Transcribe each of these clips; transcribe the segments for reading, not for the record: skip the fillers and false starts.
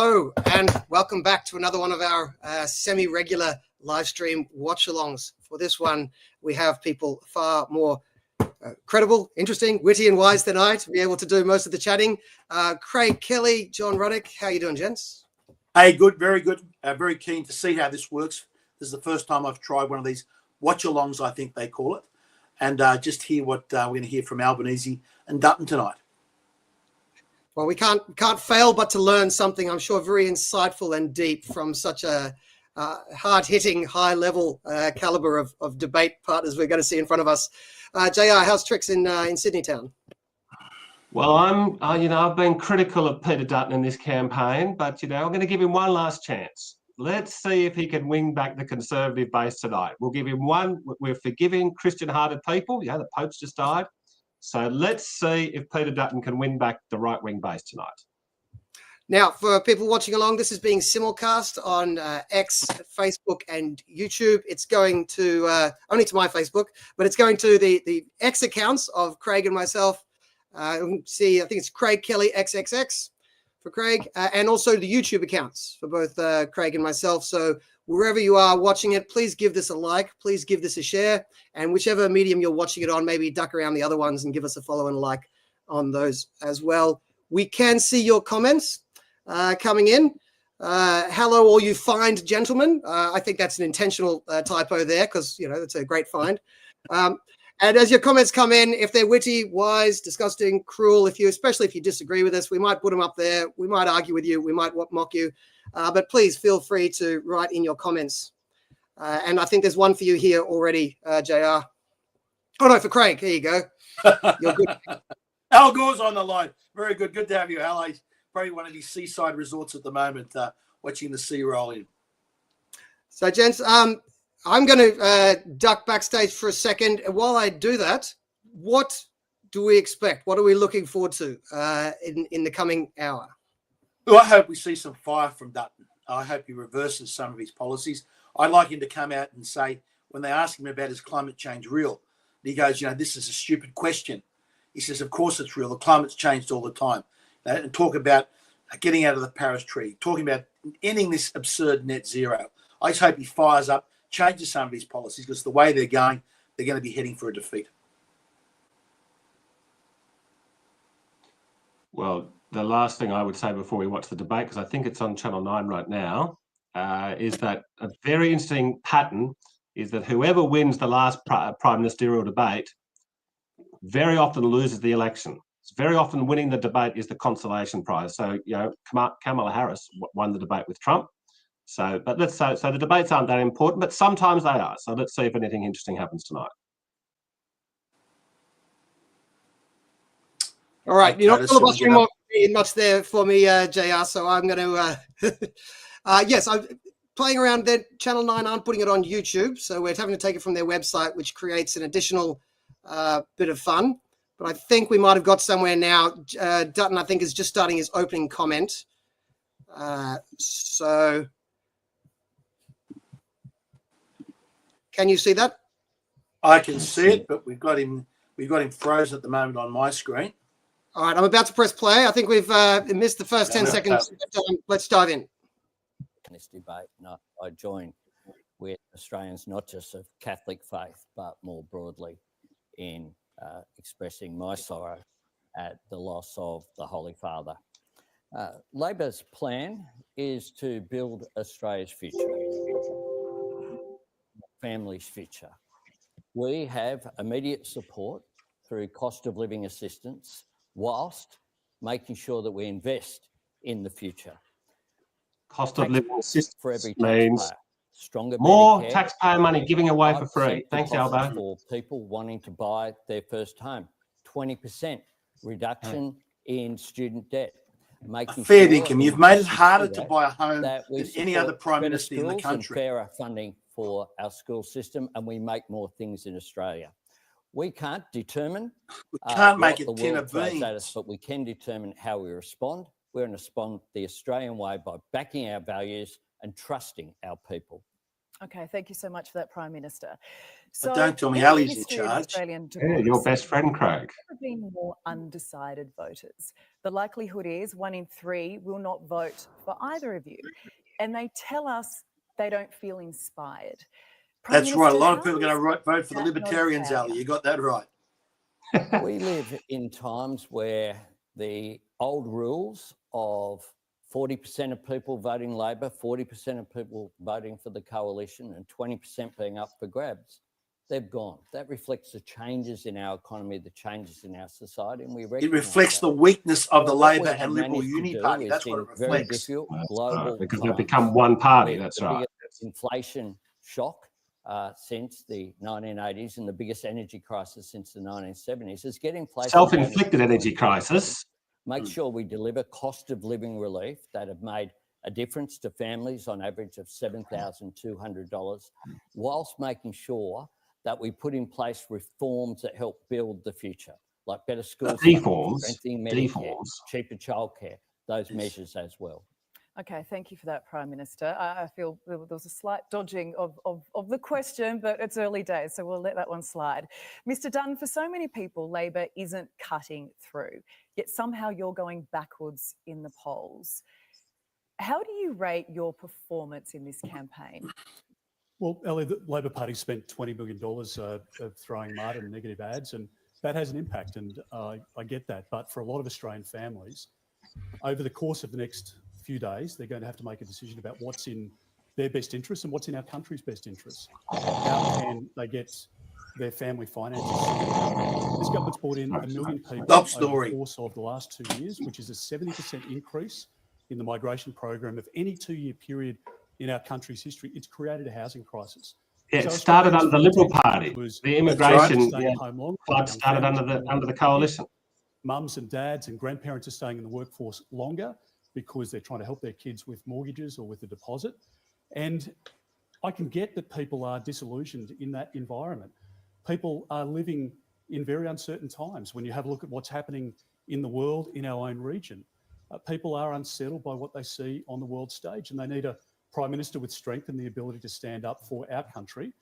Hello and welcome back to another one of our semi-regular live stream watch-alongs. For this one, we have people far more credible, interesting, witty and wise than I to be able to do most of the chatting. Craig Kelly, John Ruddick, how you doing, gents? Hey, good, very good. Very keen to see how this works. This is the first time I've tried one of these watch-alongs, I think they call it, and just hear what we're going to hear from Albanese and Dutton tonight. Well, we can't fail but to learn something, I'm sure, very insightful and deep from such a hard-hitting, high-level caliber of debate partners we're going to see in front of us. JR, how's tricks in Sydney town? Well, I've been critical of Peter Dutton in this campaign, but, I'm going to give him one last chance. Let's see if he can win back the Conservative base tonight. We'll give him one. We're forgiving Christian-hearted people. The Pope's just died. So let's see if Peter Dutton can win back the right-wing base tonight. Now, for people watching along, this is being simulcast on X, Facebook, and YouTube. It's going to, only to my Facebook, but it's going to the X accounts of Craig and myself. See, I think it's Craig Kelly XXX for Craig, and also the YouTube accounts for both Craig and myself. So wherever you are watching it, please give this a like, please give this a share, and whichever medium you're watching it on, maybe duck around the other ones and give us a follow and a like on those as well. We can see your comments coming in. Hello, all you find gentlemen. I think that's an intentional typo there because, it's a great find. And as your comments come in, if they're witty, wise, disgusting, cruel, especially if you disagree with us, we might put them up there. We might argue with you. We might mock you. But please feel free to write in your comments. And I think there's one for you here already, JR. Oh, no, for Craig. Here you go. You're good. Al Gore's on the line. Very good. Good to have you, Al. He's probably one of these seaside resorts at the moment, watching the sea roll in. So, gents, I'm going to duck backstage for a second. And while I do that, what do we expect? What are we looking forward to in the coming hour? Well, I hope we see some fire from Dutton. I hope he reverses some of his policies. I'd like him to come out and say, when they ask him about is climate change real, he goes, this is a stupid question. He says, of course it's real. The climate's changed all the time. And talk about getting out of the Paris Treaty, talking about ending this absurd net zero. I just hope he fires up, changes some of his policies, because the way they're going to be heading for a defeat. Well, the last thing I would say before we watch the debate, because I think it's on Channel 9 right now, is that a very interesting pattern is that whoever wins the last prime ministerial debate very often loses the election. It's very often winning the debate is the consolation prize. So, Kamala Harris won the debate with Trump. So the debates aren't that important, but sometimes they are. So let's see if anything interesting happens tonight. All right, you're not filibustering much there for me, JR. So I'm going to, yes, I'm playing around. There, Channel 9 aren't putting it on YouTube, so we're having to take it from their website, which creates an additional bit of fun. But I think we might have got somewhere now. Dutton, I think, is just starting his opening comment. So. Can you see that? I can see it, but we've got him frozen at the moment on my screen. All right, I'm about to press play. I think we've missed the first 10 seconds. Let's dive in. This debate, I join with Australians, not just of Catholic faith, but more broadly in expressing my sorrow at the loss of the Holy Father. Labor's plan is to build Australia's future. Family's future. We have immediate support through cost of living assistance whilst making sure that we invest in the future. Cost of living assistance for every means stronger more Medicare, taxpayer money giving away for free. Thanks, Albo. For people wanting to buy their first home, 20% reduction in student debt. Fair income. You've made it harder to buy a home than any other prime minister in the country. Fairer funding for our school system, and we make more things in Australia. We can't determine make a tin of beans, but we can determine how we respond. We're going to respond the Australian way by backing our values and trusting our people. Okay, thank you so much for that, Prime Minister. So, But don't tell me in the Ali's in history of charge. Australian Yeah, your democracy, best friend, Craig. there have been more undecided voters. The likelihood is 1 in 3 will not vote for either of you. And they tell us they don't feel inspired. Prime That's right. A Minister, lot of how people are is going to vote for the that not a Libertarians, Ali. failure? You got that right. We live in times where the old rules of 40% of people voting Labor, 40% of people voting for the coalition, and 20% being up for grabs, they've gone. That reflects the changes in our economy, the changes in our society, and we recognise It reflects that. the weakness of the What we Labor have and Liberal managed to Uni do Party. is That's what in it very reflects. difficult That's global right, because they've times, become one party. with That's the right. biggest inflation shock since the 1980s and the biggest energy crisis since the 1970s is getting inflation Self-inflicted energy crisis. Make sure we deliver cost of living relief that have made a difference to families on average of $7,200, whilst making sure that we put in place reforms that help build the future, like better school Deforms, strengthening Medicare, deforms. cheaper childcare, those measures as well. Okay, thank you for that, Prime Minister. I feel there was a slight dodging of the question, but it's early days, so we'll let that one slide. Mr. Dutton, for so many people, Labor isn't cutting through, yet somehow you're going backwards in the polls. How do you rate your performance in this campaign? Well, Ellie, the Labor Party spent $20 million of throwing mud and negative ads, and that has an impact, and I get that. But for a lot of Australian families, over the course of the next few days, they're going to have to make a decision about what's in their best interest and what's in our country's best interest. How can they get their family finances sorted? This government's brought in 1 million people over the course of the last 2 years, which is a 70% increase in the migration program of any 2-year period in our country's history. It's created a housing crisis. Yeah, it started under the Liberal Party. The immigration flood started under the coalition. Mums and dads and grandparents are staying in the workforce longer because they're trying to help their kids with mortgages or with a deposit. And I can get that people are disillusioned in that environment. People are living in very uncertain times. When you have a look at what's happening in the world, in our own region, people are unsettled by what they see on the world stage, and they need a Prime Minister with strength and the ability to stand up for our country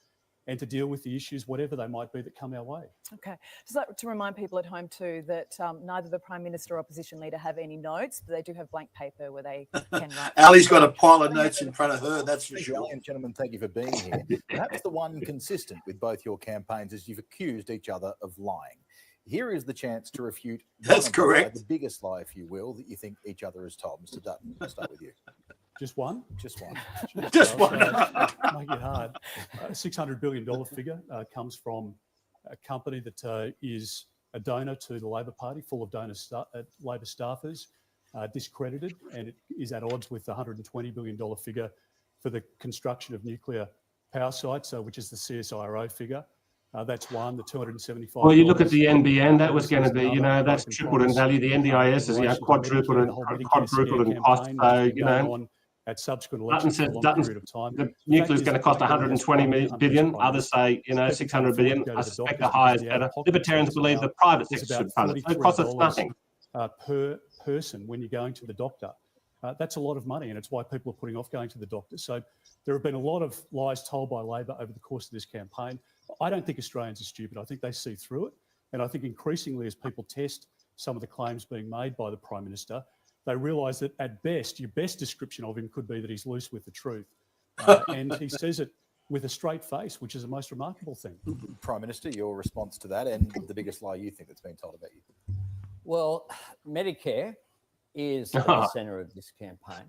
and to deal with the issues, whatever they might be, that come our way. Okay. Just like to remind people at home too that neither the Prime Minister or opposition leader have any notes, but they do have blank paper where they can write. Ali's got a pile of notes in front of her, that's for sure. Ladies and gentlemen, thank you for being here. Perhaps the one consistent with both your campaigns is you've accused each other of lying. Here is the chance to refute That's correct. The biggest lie, if you will, that you think each other has told. Mr. Dutton, I'll start with you. Just one? Just one. Just one. Make it hard. A $600 billion figure comes from a company that is a donor to the Labor Party, full of Labor staffers, discredited, and it is at odds with the $120 billion figure for the construction of nuclear power sites, which is the CSIRO figure. That's one, the 275. Well, you look at the NBN, that was going to be, that's tripled in value. The NDIS is, quadrupled in cost. So, at subsequent elections for a long period of time. The nuclear is going to cost 120 billion. Others say, 600 billion. I suspect the higher is better. Libertarians believe the private sector should fund it. So it costs us nothing. Per person when you're going to the doctor. That's a lot of money, and it's why people are putting off going to the doctor. So there have been a lot of lies told by Labor over the course of this campaign. I don't think Australians are stupid. I think they see through it. And I think increasingly as people test some of the claims being made by the Prime Minister, they realise that at best, your best description of him could be that he's loose with the truth. And he says it with a straight face, which is the most remarkable thing. Prime Minister, your response to that and the biggest lie you think that's been told about you? Well, Medicare is at the centre of this campaign.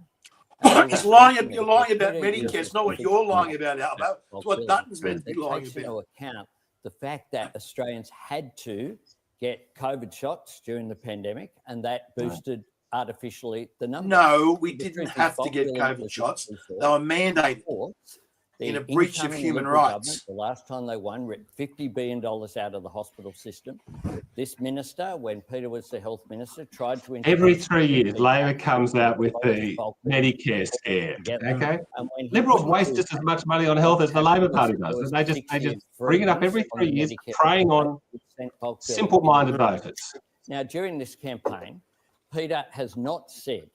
You're lying about Medicare. It's not what you're lying about, Albo. It's what Dutton's meant to be lying about. Into account the fact that Australians had to get COVID shots during the pandemic, and that boosted artificially the numbers. No, we didn't have to get COVID shots. They were mandated in a breach of human rights. The last time they won, ripped $50 billion out of the hospital system. This minister, when Peter was the health minister, tried to... Every 3 years, Labor comes out with the Medicare scare, okay? Liberals waste just as much money on health as the Labor Party does. They just bring it up every 3 years, preying on simple-minded voters. Now, during this campaign, Peter has not said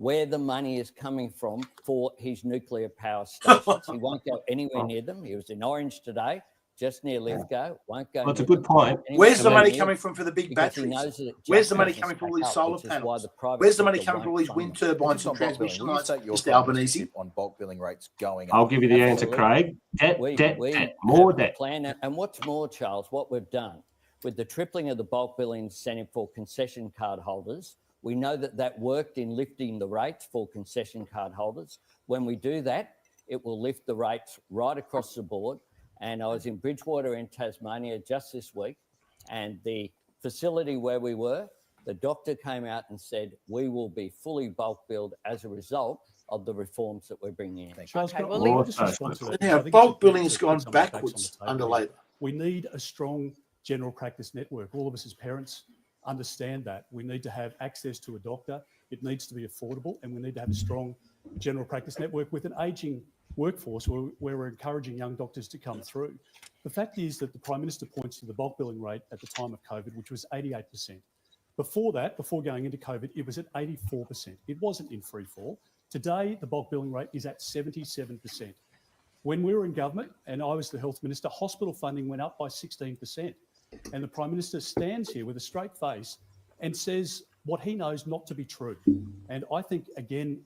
where the money is coming from for his nuclear power stations. He won't go anywhere near them. He was in Orange today, just near Lithgow. Won't go. Well, it's a near good them point. Where's the money near coming from for the big because he batteries? knows that it Where's just the money doesn't coming from all stack these up, solar which is why panels? the private Where's the money sector coming from all won't these fund wind them. turbines and If it's not bulk billing, transmission would you lines, say your Mr. Prime Minister's Albanese? tip on bulk billing rates going I'll up? give you the answer, Absolutely. Craig. Debt, We debt, more have a debt. plan, and what's more, Charles, what we've done with the tripling of the bulk billing incentive for concession card holders, we know that that worked in lifting the rates for concession card holders. When we do that, it will lift the rates right across the board. And I was in Bridgewater in Tasmania just this week, and the facility where we were, the doctor came out and said, we will be fully bulk billed as a result of the reforms that we're bringing in. Charles, Okay, can well, I just respond to that? Now, I think it's bulk important billing to has put gone some of the facts on backwards the table under here. Labor. We need a strong general practice network. All of us as parents understand that. We need to have access to a doctor. It needs to be affordable, and we need to have a strong general practice network with an ageing workforce where we're encouraging young doctors to come through. The fact is that the Prime Minister points to the bulk billing rate at the time of COVID, which was 88%. Before that, before going into COVID, it was at 84%. It wasn't in free fall. Today, the bulk billing rate is at 77%. When we were in government and I was the health minister, hospital funding went up by 16%. And the Prime Minister stands here with a straight face and says what he knows not to be true. And I think, again,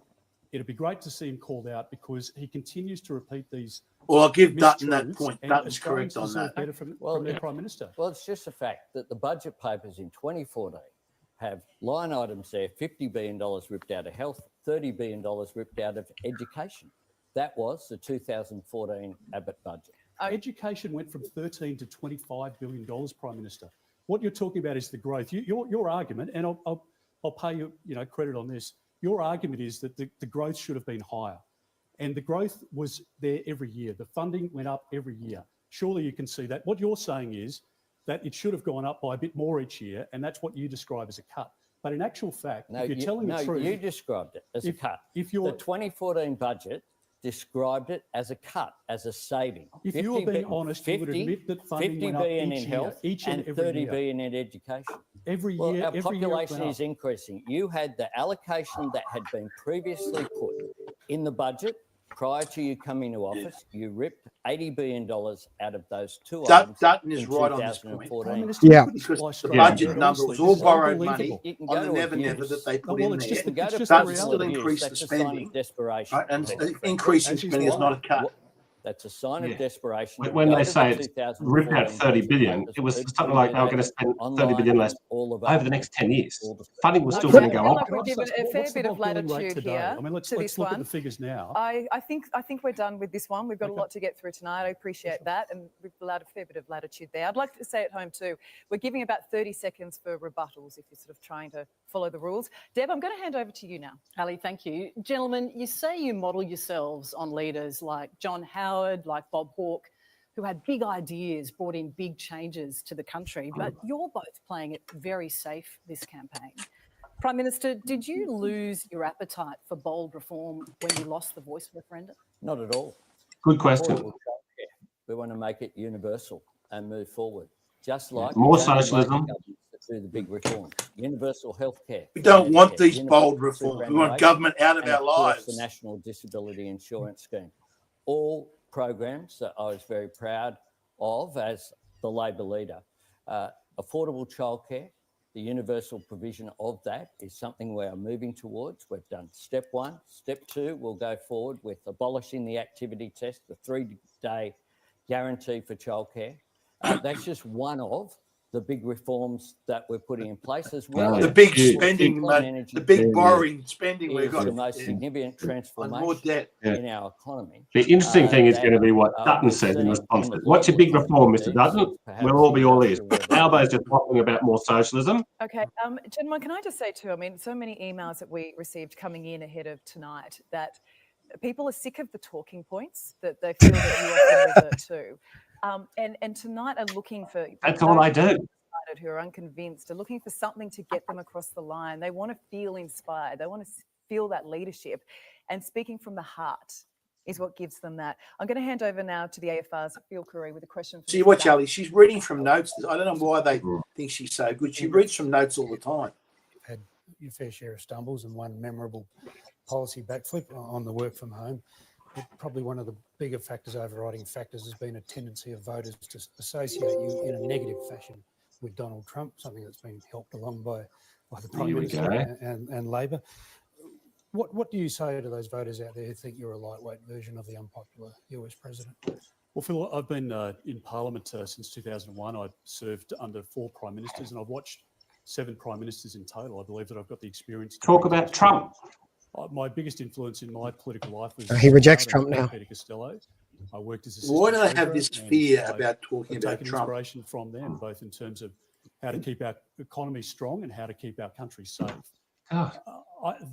it'd be great to see him called out because he continues to repeat these. Well, I'll give Dutton that mistruths, point. and Dutton's Australians correct on deserve that. better from their Prime Minister. Well, it's just a fact that the budget papers in 2014 have line items there, $50 billion ripped out of health, $30 billion ripped out of education. That was the 2014 Abbott budget. Education went from $13 to $25 billion, Prime Minister. What you're talking about is the growth. Your argument, and I'll pay you credit on this. Your argument is that the growth should have been higher, and the growth was there every year. The funding went up every year. Surely you can see that. What you're saying is that it should have gone up by a bit more each year, and that's what you describe as a cut. But in actual fact, if you're telling the truth, you described it as a cut. If you're the 2014 budget described it as a cut, as a saving. If you were being honest, you would admit that funding went up each year, each and every $30 year. billion in education. Every Well, year, our every population year it is increasing. You had the allocation that had been previously put in the budget prior to you coming to office. You ripped $80 billion out of those two items. Dutton is in right on this point. 2014. Yeah. Because the budget number was all borrowed money You can on go the to never abuse. never that they put well, in it's there. just- You can go it's to just the Dutton personal still reality. abuse. increased the That's a sign of spending, desperation. right? And Peter. increasing As is spending is why. not a cut. That's a sign Yeah. of desperation. When Go they to say the it's 2014 rip out 30 budget billion, papers, it was read something like they were that going to spend 30 online, billion less all of over the that. next 10 years. All the- Funding was still Okay, going to I go feel up. like we're given a fair What's the bit of bulk billing rate latitude today? here I mean, let's to this look at one. the figures now. I think we're done with this one. We've got a Okay. lot to get through tonight. I appreciate that, and we've allowed a fair bit of latitude there. I'd like to say at home too, we're giving about 30 seconds for rebuttals if you're sort of trying to follow the rules. Deb, I'm going to hand over to you now. Ali, thank you. Gentlemen, you say you model yourselves on leaders like John Howard, like Bob Hawke, who had big ideas, brought in big changes to the country, but you're both playing it very safe this campaign. Prime Minister, did you lose your appetite for bold reform when you lost the voice referendum? Not at all. Good question. Affordable childcare. We want to make it universal and move forward. Just like More it's only socialism. local governments that do the big reforms. Universal health care. We don't want these bold reforms. We want government out of our lives. The National Disability Insurance Scheme. All programs that I was very proud of as the Labor leader. Affordable childcare, the universal provision of that is something we are moving towards. We've done step one. Step two, we'll go forward with abolishing the activity test, the 3-day guarantee for childcare. That's just one of the big reforms that we're putting in place as well. The big spending, the big borrowing spending we've got. The most significant On more transformation debt. in our economy. The interesting thing is going to be what Dutton said in response to it. What's your big reform, Mr. Dutton? We'll all be all ears. Albo's just talking about more socialism. Okay, gentlemen, can I just say too, I mean, so many emails that we received coming in ahead of tonight that people are sick of the talking points that they feel that you often revert to. And tonight are looking for... That's all I do. Who are unconvinced, are looking for something to get them across the line. They want to feel inspired. They want to feel that leadership. And speaking from the heart is what gives them that. I'm going to hand over now to the AFR's Phil Curry with a question. See what, Charlie? She's reading from notes. I don't know why they think she's so good. She reads from notes all the time. your fair share of stumbles and one memorable policy backflip on the work from home. But probably one of the bigger factors, overriding factors, has been a tendency of voters to associate you in a negative fashion with Donald Trump, something that's been helped along by the Prime Minister and Labor. What do you say to those voters out there who think you're a lightweight version of the unpopular US president? Well, Phil, I've been in Parliament since 2001. I served under 4 Prime Ministers and I've watched 7 Prime Ministers in total. I believe that I've got the experience. Talk about Trump. My biggest influence in my political life was... He rejects Trump now. Peter Costello. I worked as Why do they have this fear about talking about Trump? Inspiration from them, both in terms of how to keep our economy strong and how to keep our country safe.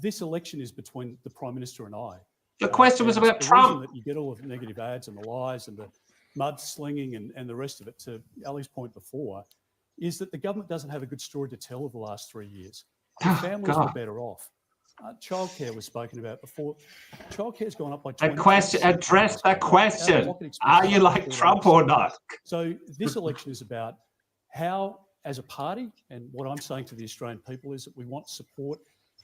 This election is between the Prime Minister and I. The question was about Trump. That you get all of the negative ads and the lies and the mudslinging and the rest of it, to Ali's point before, is that the government doesn't have a good story to tell of the last 3 years. Families were better off. Childcare was spoken about before. Childcare has gone up by 20%. Address that question. Are you like Trump or not? So this election is about how, as a party, and what I'm saying to the Australian people is that we want support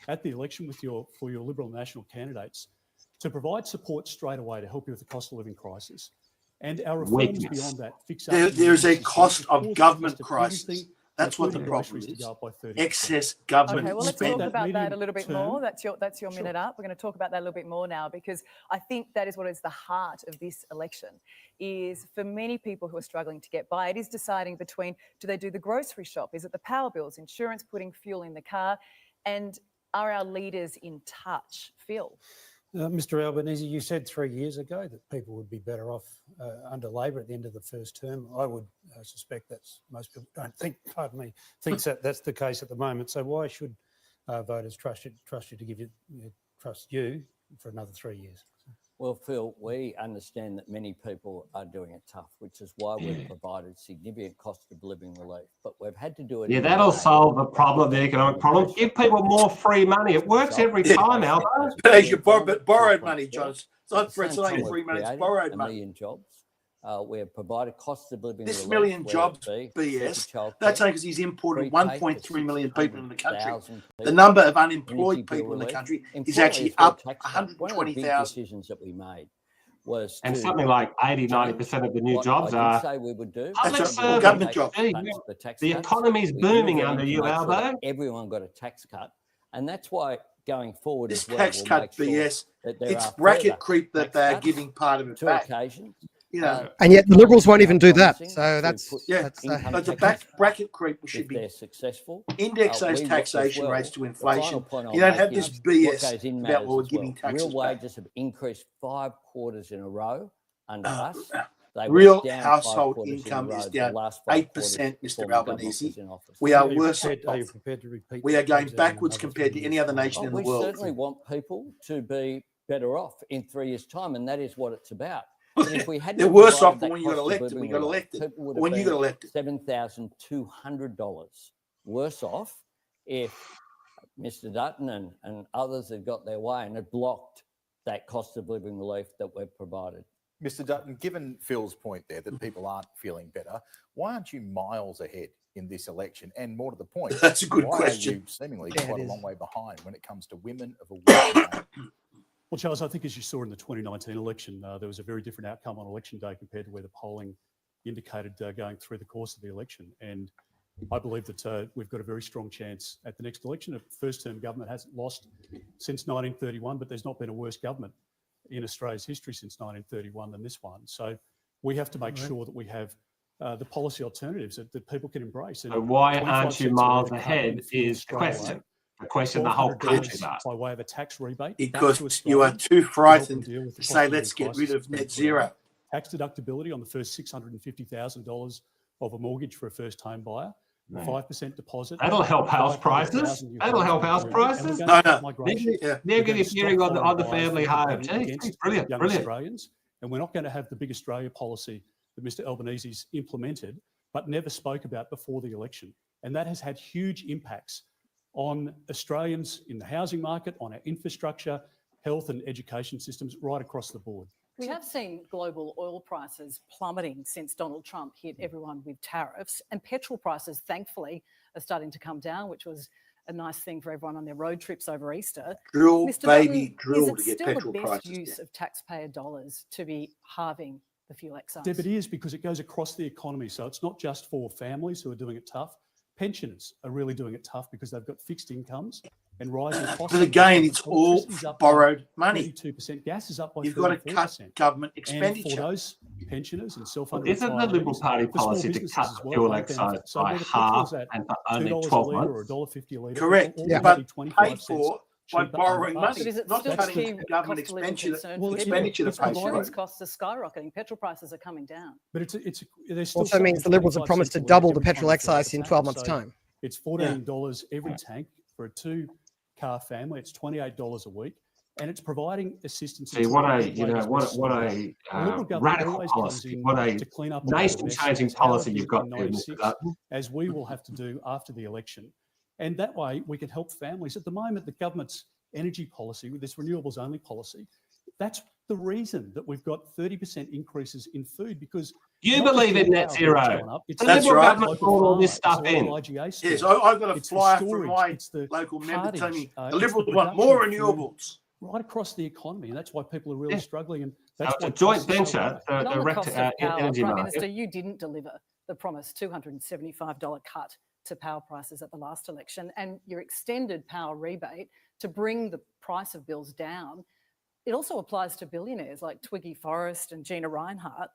at the election for your Liberal National candidates to provide support straight away to help you with the cost of living crisis. And our reforms beyond that fix up. There is a cost of government crisis. That's what the problem is. Excess government. Okay, well, let's talk about that a little bit more. That's your minute up. We're going to talk about that a little bit more now, because I think that is what is the heart of this election, is for many people who are struggling to get by, it is deciding between, do they do the grocery shop? Is it the power bills, insurance, putting fuel in the car? And are our leaders in touch? Phil? Mr Albanese, you said 3 years ago that people would be better off under Labor at the end of the first term. I would suspect that's most people don't think. Thinks that that's the case at the moment. So why should voters trust you to give you trust you for another 3 years? Well, Phil, we understand that many people are doing it tough, which is why we've provided significant cost of living relief. But we've had to do it. Yeah, that'll solve the problem, the economic problem. Give people more free money. It works every time, Albo. But borrowed money, John. It's not free money, it's borrowed money. 1 million jobs. We have provided cost of living this relief. Million jobs, BS. That's only because he's imported 1.3 million people in the country. The number of unemployed people in the country is actually up 120,000. Decisions that we made was and something like 80-90% of the new jobs are say we would do. Government jobs. The economy's booming under you, Albo. Everyone got a tax cut, and that's why going forward this tax cut BS. It's bracket creep that they are giving part of it back. Occasions. You know, and yet the Liberals won't even do that. So that's it's a bracket creep. We should be successful. Index those taxation rates to inflation. You don't have this BS about what we're giving taxes Real wages have increased 5 quarters in a row under us. Real household income is down 8%, Mr. Albanese. We are worse off. Are you prepared to repeat? We are going backwards compared to any other nation in the world. We certainly want people to be better off in 3 years' time, and that is what it's about. If we had they're worse off than when you got elected. We got elected. When you got elected, $7,200 worse off if Mr. Dutton and others had got their way and had blocked that cost of living relief that we've provided. Mr. Dutton, given Phil's point there that people aren't feeling better, why aren't you miles ahead in this election? And more to the point, that's a good why question. Are you seemingly quite a long way behind when it comes to women of a working age? Well, Charles, I think as you saw in the 2019 election, there was a very different outcome on election day compared to where the polling indicated going through the course of the election. And I believe that we've got a very strong chance at the next election. A first-term government hasn't lost since 1931, but there's not been a worse government in Australia's history since 1931 than this one. So we have to make sure that we have the policy alternatives that people can embrace. And so why aren't you miles ahead is the question. A question the whole country asked. By way of a tax rebate. Because you are too frightened to say, let's get rid of net zero. Tax deductibility on the first $650,000 of a mortgage for a first home buyer. 5% deposit. That'll help house prices. That'll help house prices. No. They're getting hearing on the family home. Brilliant. Australians. And we're not going to have the big Australia policy that Mr. Albanese's implemented, but never spoke about before the election. And that has had huge impacts on Australians in the housing market, on our infrastructure, health and education systems right across the board. We have seen global oil prices plummeting since Donald Trump hit everyone with tariffs, and petrol prices, thankfully, are starting to come down, which was a nice thing for everyone on their road trips over Easter. Drill, Mr. baby, Dutton, drill is to it get still petrol the best prices use down. of taxpayer dollars to be halving the fuel excise? Deb, it is, because it goes across the economy. So it's not just for families who are doing it tough. Pensioners are really doing it tough because they've got fixed incomes and rising costs. But again, it's all borrowed money. 32%. Gas is up by 34%. You've got to cut government And expenditure. for those pensioners and self-funded Isn't the Liberal Party policy to cut fuel excise by half and for only 12 months? Or $1.50 a litre. Correct, but paid for by cheaper borrowing under money, But is it not still cutting keep government cost of living expenditure. concern? Well, Expenditure to it's pay for Insurance it. costs are skyrocketing. Petrol prices are coming down. But there's still Also means the Liberals have promised to double the petrol excise in 12 months' time. It's $14 every tank for a 2-car family. It's $28 a week, and it's providing assistance. See, what a radical policy, what a nation-changing policy you've got there, Mr. Dutton. As we will have to do after the election. And that way we can help families. At the moment, the government's energy policy, with this renewables only policy, that's the reason that we've got 30% increases in food, because you believe in net zero. The Liberal government brought all this stuff in. Yes, I've got a flyer from my local member telling me the Liberals want more renewables right across the economy, and that's why people are really struggling. And that's a joint venture, And on the cost of power, energy Prime market. Minister, you didn't deliver the promised $275 cut to power prices at the last election, and your extended power rebate to bring the price of bills down. It also applies to billionaires like Twiggy Forrest and Gina Rinehart.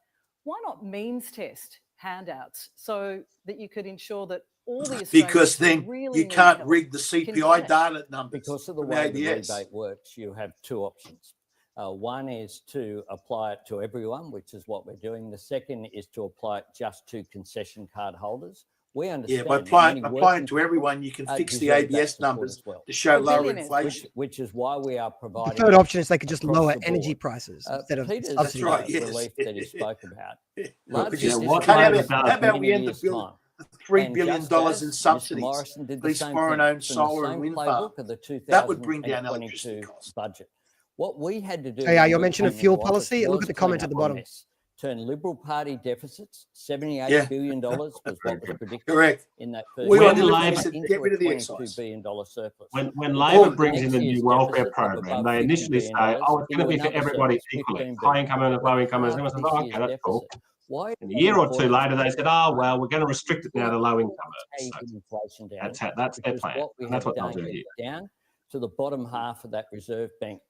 Why not means test handouts so that you could ensure that all the Australians because then really you need can't help rig the can CPI get it? data numbers. Because of the from way the ABS. rebate works, you have two options. One is to apply it to everyone, which is what we're doing. The second is to apply it just to concession card holders. We understand. Yeah, by applying to everyone, you can fix the ABS numbers to show lower inflation. Which is why we are The providing. third option is they could just across lower the energy board. prices instead of Peter's subsidies. right, yes. relief that he spoke about. How about we end the bill? $3 billion in subsidies for these foreign-owned solar and wind farms. That would bring down electricity costs. Budget. What we had to do. Hey, your mention of fuel policy, look at the comment at the bottom. Turn Liberal Party deficits, $78 billion was what was predicted. Correct. In that first We When want Labor- to get rid of the excise. $22 billion surplus. When Labor the brings in next the year's new welfare deficit of program, above they initially $50 say, billion, oh, it's going to be for another everybody surplus, equally, $15 high income earners, low income earners. Half And I this said, oh, year's okay, that's cool. deficit. Why? And a year or two later, they said, oh, well, we're going to restrict it now to low income earners. So Inflation down. that's their Because plan. what we And that's have what they'll done do is here. get down to the bottom half of that Reserve Bank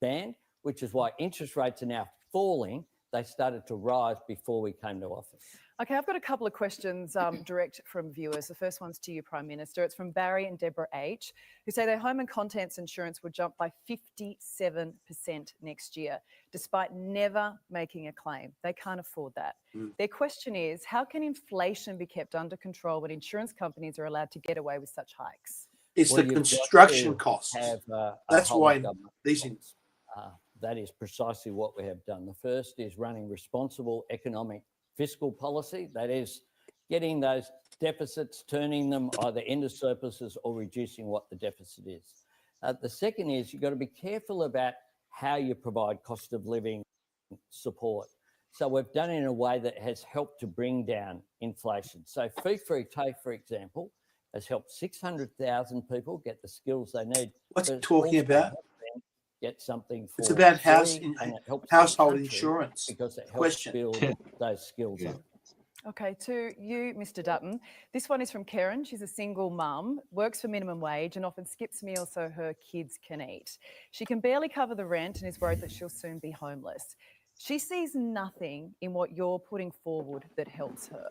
band, which is why interest rates are now falling. They started to rise before we came to office. Okay, I've got a couple of questions direct from viewers. The first one's to you, Prime Minister. It's from Barry and Deborah H, who say their home and contents insurance would jump by 57% next year, despite never making a claim. They can't afford that. Their question is, how can inflation be kept under control when insurance companies are allowed to get away with such hikes? It's Well, the you've got construction to costs. have, That's whole why government these. response. That is precisely what we have done. The first is running responsible economic fiscal policy. That is getting those deficits, turning them either into surpluses or reducing what the deficit is. The second is you've got to be careful about how you provide cost of living support. So we've done it in a way that has helped to bring down inflation. So fee-free TAFE, for example, has helped 600,000 people get the skills they need. What's But it it's talking also about? helped them get something for It's about free, house and it helps the household country insurance. because it helps Question. build those skills up. Okay, to you, Mr. Dutton. This one is from Karen. She's a single mum, works for minimum wage and often skips meals so her kids can eat. She can barely cover the rent and is worried that she'll soon be homeless. She sees nothing in what you're putting forward that helps her.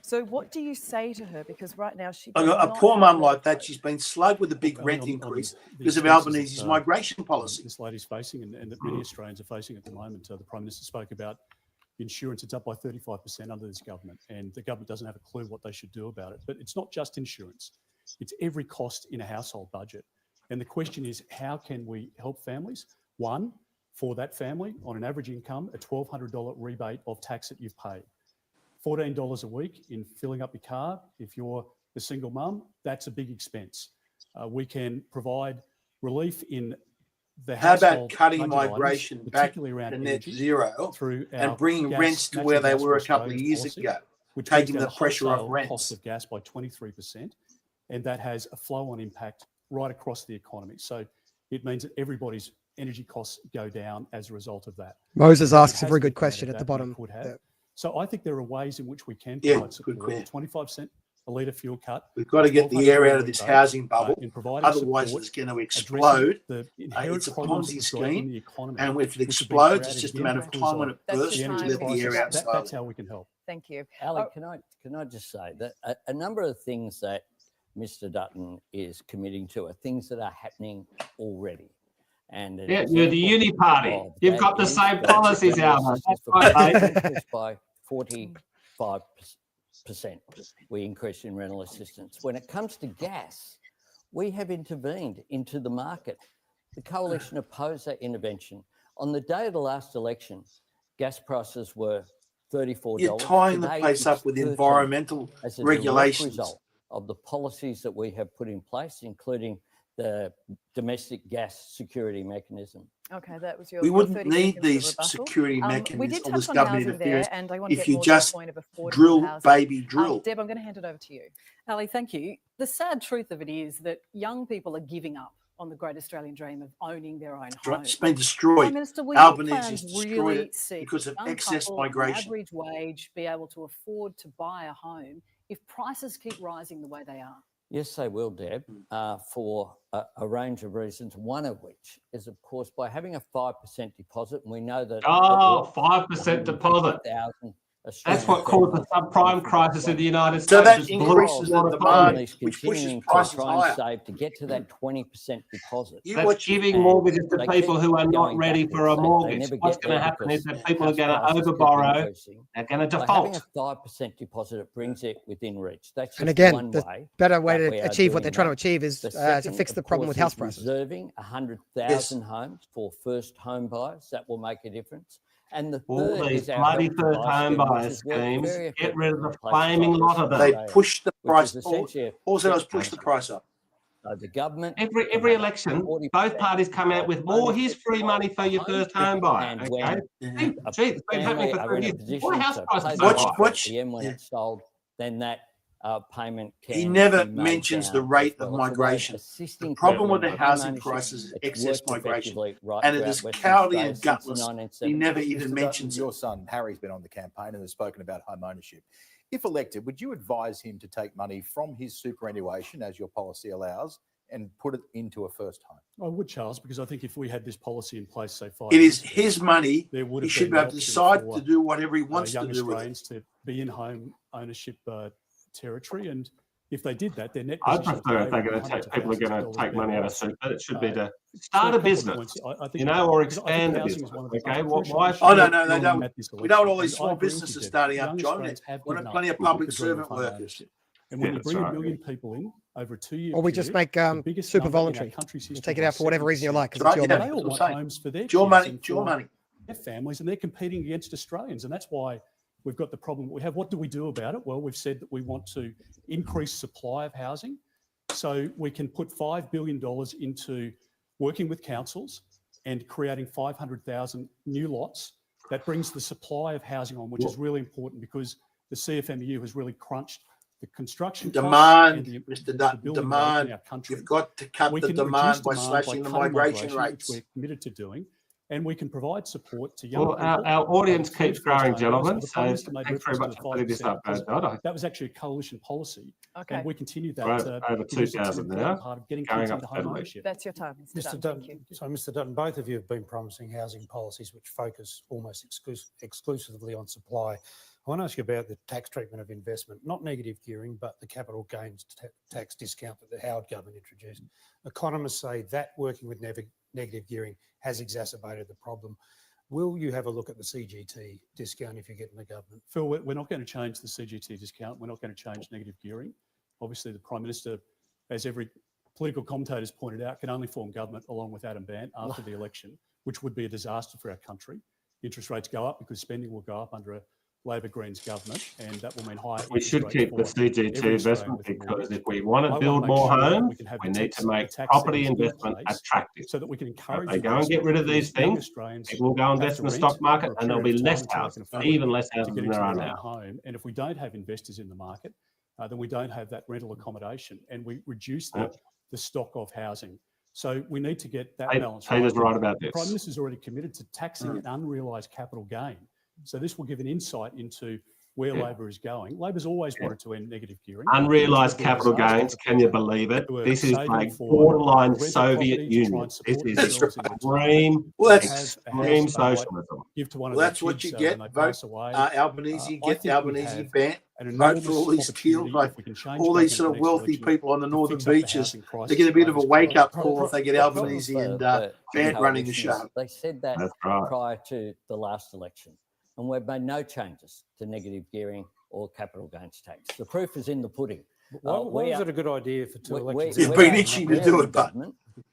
So what do you say to her? Because right now she does A not poor have mum the- like that, she's been slugged with a big rent On increase the because of expenses Albanese's that, migration policy. This lady's facing and that many Australians are facing at the moment. The Prime Minister spoke about insurance. It's up by 35% under this government, and the government doesn't have a clue what they should do about it. But it's not just insurance. It's every cost in a household budget. And the question is, how can we help families? One, for that family, on an average income, a $1,200 rebate of tax that you've paid. $14 a week in filling up your car. If you're a single mum, that's a big expense. We can provide relief in the How household about cutting budget items, migration back particularly around to net energy, zero through and our bringing gas- rents to natural where they gas were for a couple of Australians years policy, ago, which taking brings the down pressure off wholesale rents? cost of gas by 23%. and that has a flow-on impact right across the economy. So it means that everybody's energy costs go down as a result of that. Moses asks a very good question at the bottom. So I think there are ways in which we can Yeah, provide support. 25 cent a litre fuel cut. We've got to get the air out of this housing bubble. In providing Otherwise, support, it's going to explode. the It's a problems Ponzi that we've got in scheme. the economy, And if it which have been explodes, it's created just a again matter of because time when it That's bursts your and time, let the air out that's slowly. how we can help. Thank you. Ali, can I just say that a number of things that Mr. Dutton is committing to are things that are happening already. And yeah, you're the uni party. You've got the same policies, Alma. That's right, mate. By 45%, we increased in rental assistance. When it comes to gas, we have intervened into the market. The coalition opposed that intervention. On the day of the last election, gas prices were $34. You're tying the Today, place up it's with 13 environmental as a direct regulations. result of the policies that we have put in place, including the domestic gas security mechanism. Okay, that was your. We your wouldn't 30 need seconds of these rebuttal. security We mechanisms did or this touch on government housing interference there, and I want to if get you more just to the point of affordable drill, housing. baby, drill. Deb, I'm going to hand it over to you. Ali, thank you. The sad truth of it is that young people are giving up on the great Australian dream of owning their own home. It's been Prime destroyed. Minister, will your Albanese plans has destroyed really it see because of young excess couple on migration. average wage be able to afford to buy a home if prices keep rising the way they are? Yes, they will, Deb, for a range of reasons, one of which is, of course, by having a 5% deposit, and we know that... 5% deposit. That's what caused the subprime crisis in the United States. So that It's increases the demand, which pushes continuing to prices try and higher. save to get to that 20% deposit. That's giving mortgages to people who are not ready for a mortgage. What's going to happen is that people are going to overborrow. They're going to By having default. a 5% deposit, it brings it within reach. That's And just again, one the way better way that we to are achieve what they're doing trying to that. achieve is The to second, fix the of problem course, with house is prices. reserving 100,000 homes for first home buyers. That will make a difference. And the All third these is our bloody Help to first Buy home scheme, which buyer has worked schemes. very Get rid of the effectively in places flaming like lot of Western them. They Australia, push the which price. is essentially a Also, does step push the change. price up. So the government Every can have election, 40% both parties come out with more. Here's free money for your first home buyer. And Okay, when gee, it's been happening family for are 3 in a years. position Why house to prices pay so the Watch- high? offer watch- at the end when it's sold, then that payment can He never be made mentions the down rate as of well. It's a way migration. assisting The problem people with the in housing homeownership. prices is It's excess worked migration. effectively right And it throughout is Western cowardly Australia and since the gutless. 1970s. He never Mr. even Dutton, mentions your it. son Harry's been on the campaign and has spoken about home ownership. If elected, would you advise him to take money from his superannuation, as your policy allows, and put it into a first home? I would, Charles, because I think if we had this policy in place, say 5 It years is ago, his money. there would He have should been be the able to option decide for, to do whatever he wants young to do with it. Australians to be in home ownership territory, and if they did that, their net I position prefer if today they're would going be to hundreds take of people are thousands going of to dollars take money out of better off. super. It should be to So start a couple of business, points. I think, you know, or because I think expand a housing is business. one of the Okay, most why crucial should Oh, issues no, no, they in don't. that this We don't want all election. these And I small agree with businesses you, Deb. starting up, Young John. Australians have We've given got up plenty of public the dream of servant home workers. ownership. And when Yeah, you that's bring right. 1 million people in over a 2-year Or we just make the biggest super number in our voluntary. country's You history take it by out for whatever reason you 7%. like, because Right, it's your yeah, They money. all that's want what I'm saying. homes for their It's your kids money. and It's your for money. their families, and they're competing against Australians. And that's why we've got the problem we have. What do we do about it? Well, we've said that we want to increase supply of housing. So we can put $5 billion into working with councils and creating 500,000 new lots. That brings the supply of housing on, which is really important because the CFMEU has really crunched the construction costs Demand, and the Mr. Dutton, building rate demand. in our country. You've got to cut We the can demand reduce by demand slashing the cutting migration which rates. we're committed to doing, and we can provide support to young Well, people. our audience through keeps first growing, home buyers. gentlemen. The So Prime Minister made thanks very reference much to for putting this up, deposit. Dod. That was actually a coalition policy, Okay. and we continue that. We're over because it's an 2,000 important now, part of getting going kids up into home steadily. ownership. That's your time, Mr. Mr. Dutton. Dutton, Thank you. so Mr. Dutton, both of you have been promising housing policies which focus almost exclusively on supply. I want to ask you about the tax treatment of investment, not negative gearing, but the capital gains tax discount that the Howard government introduced. Economists say that working with negative gearing has exacerbated the problem. Will you have a look at the CGT discount if you get in the government? Phil, we're not going to change the CGT discount. We're not going to change negative gearing. Obviously, the Prime Minister, as every political commentator has pointed out, can only form government along with Adam Bandt after the election, which would be a disaster for our country. Interest rates go up because spending will go up under a Labor Greens government, and that will mean higher We interest should rates keep the for CGT every Australian investment with a because mortgage. if we want I to wanna build make more sure that homes, we can have we the need tax- to make the tax property settings in investment place attractive. so that we can encourage They go and get rid of these young things, Australians people will go and have invest to in the rent stock market, for a and there'll period be of less time until they can houses, afford even less to houses get than into there are their own now. home. And if we don't have investors in the market, then we don't have that rental accommodation, and we reduce the stock of housing. So we need to get that balance right. Peter's right about The this. Prime Minister's already committed to taxing an unrealised capital gain. So this will give an insight into where Labor is going. Labor's always wanted to end negative gearing. Unrealised capital gains, can you believe it? This is like borderline Soviet Union. This is extreme socialism. That's what you get. Vote Albanese, get the Albanese ban. Vote for all these deals, like all these sort of wealthy people on the northern beaches. They get a bit of a wake-up call if they get Albanese and Band running the show. They said that prior to the last election, and we've made no changes to negative gearing or capital gains tax. The proof is in the pudding. Why was it a good idea for two elections? It's been itching to do it, but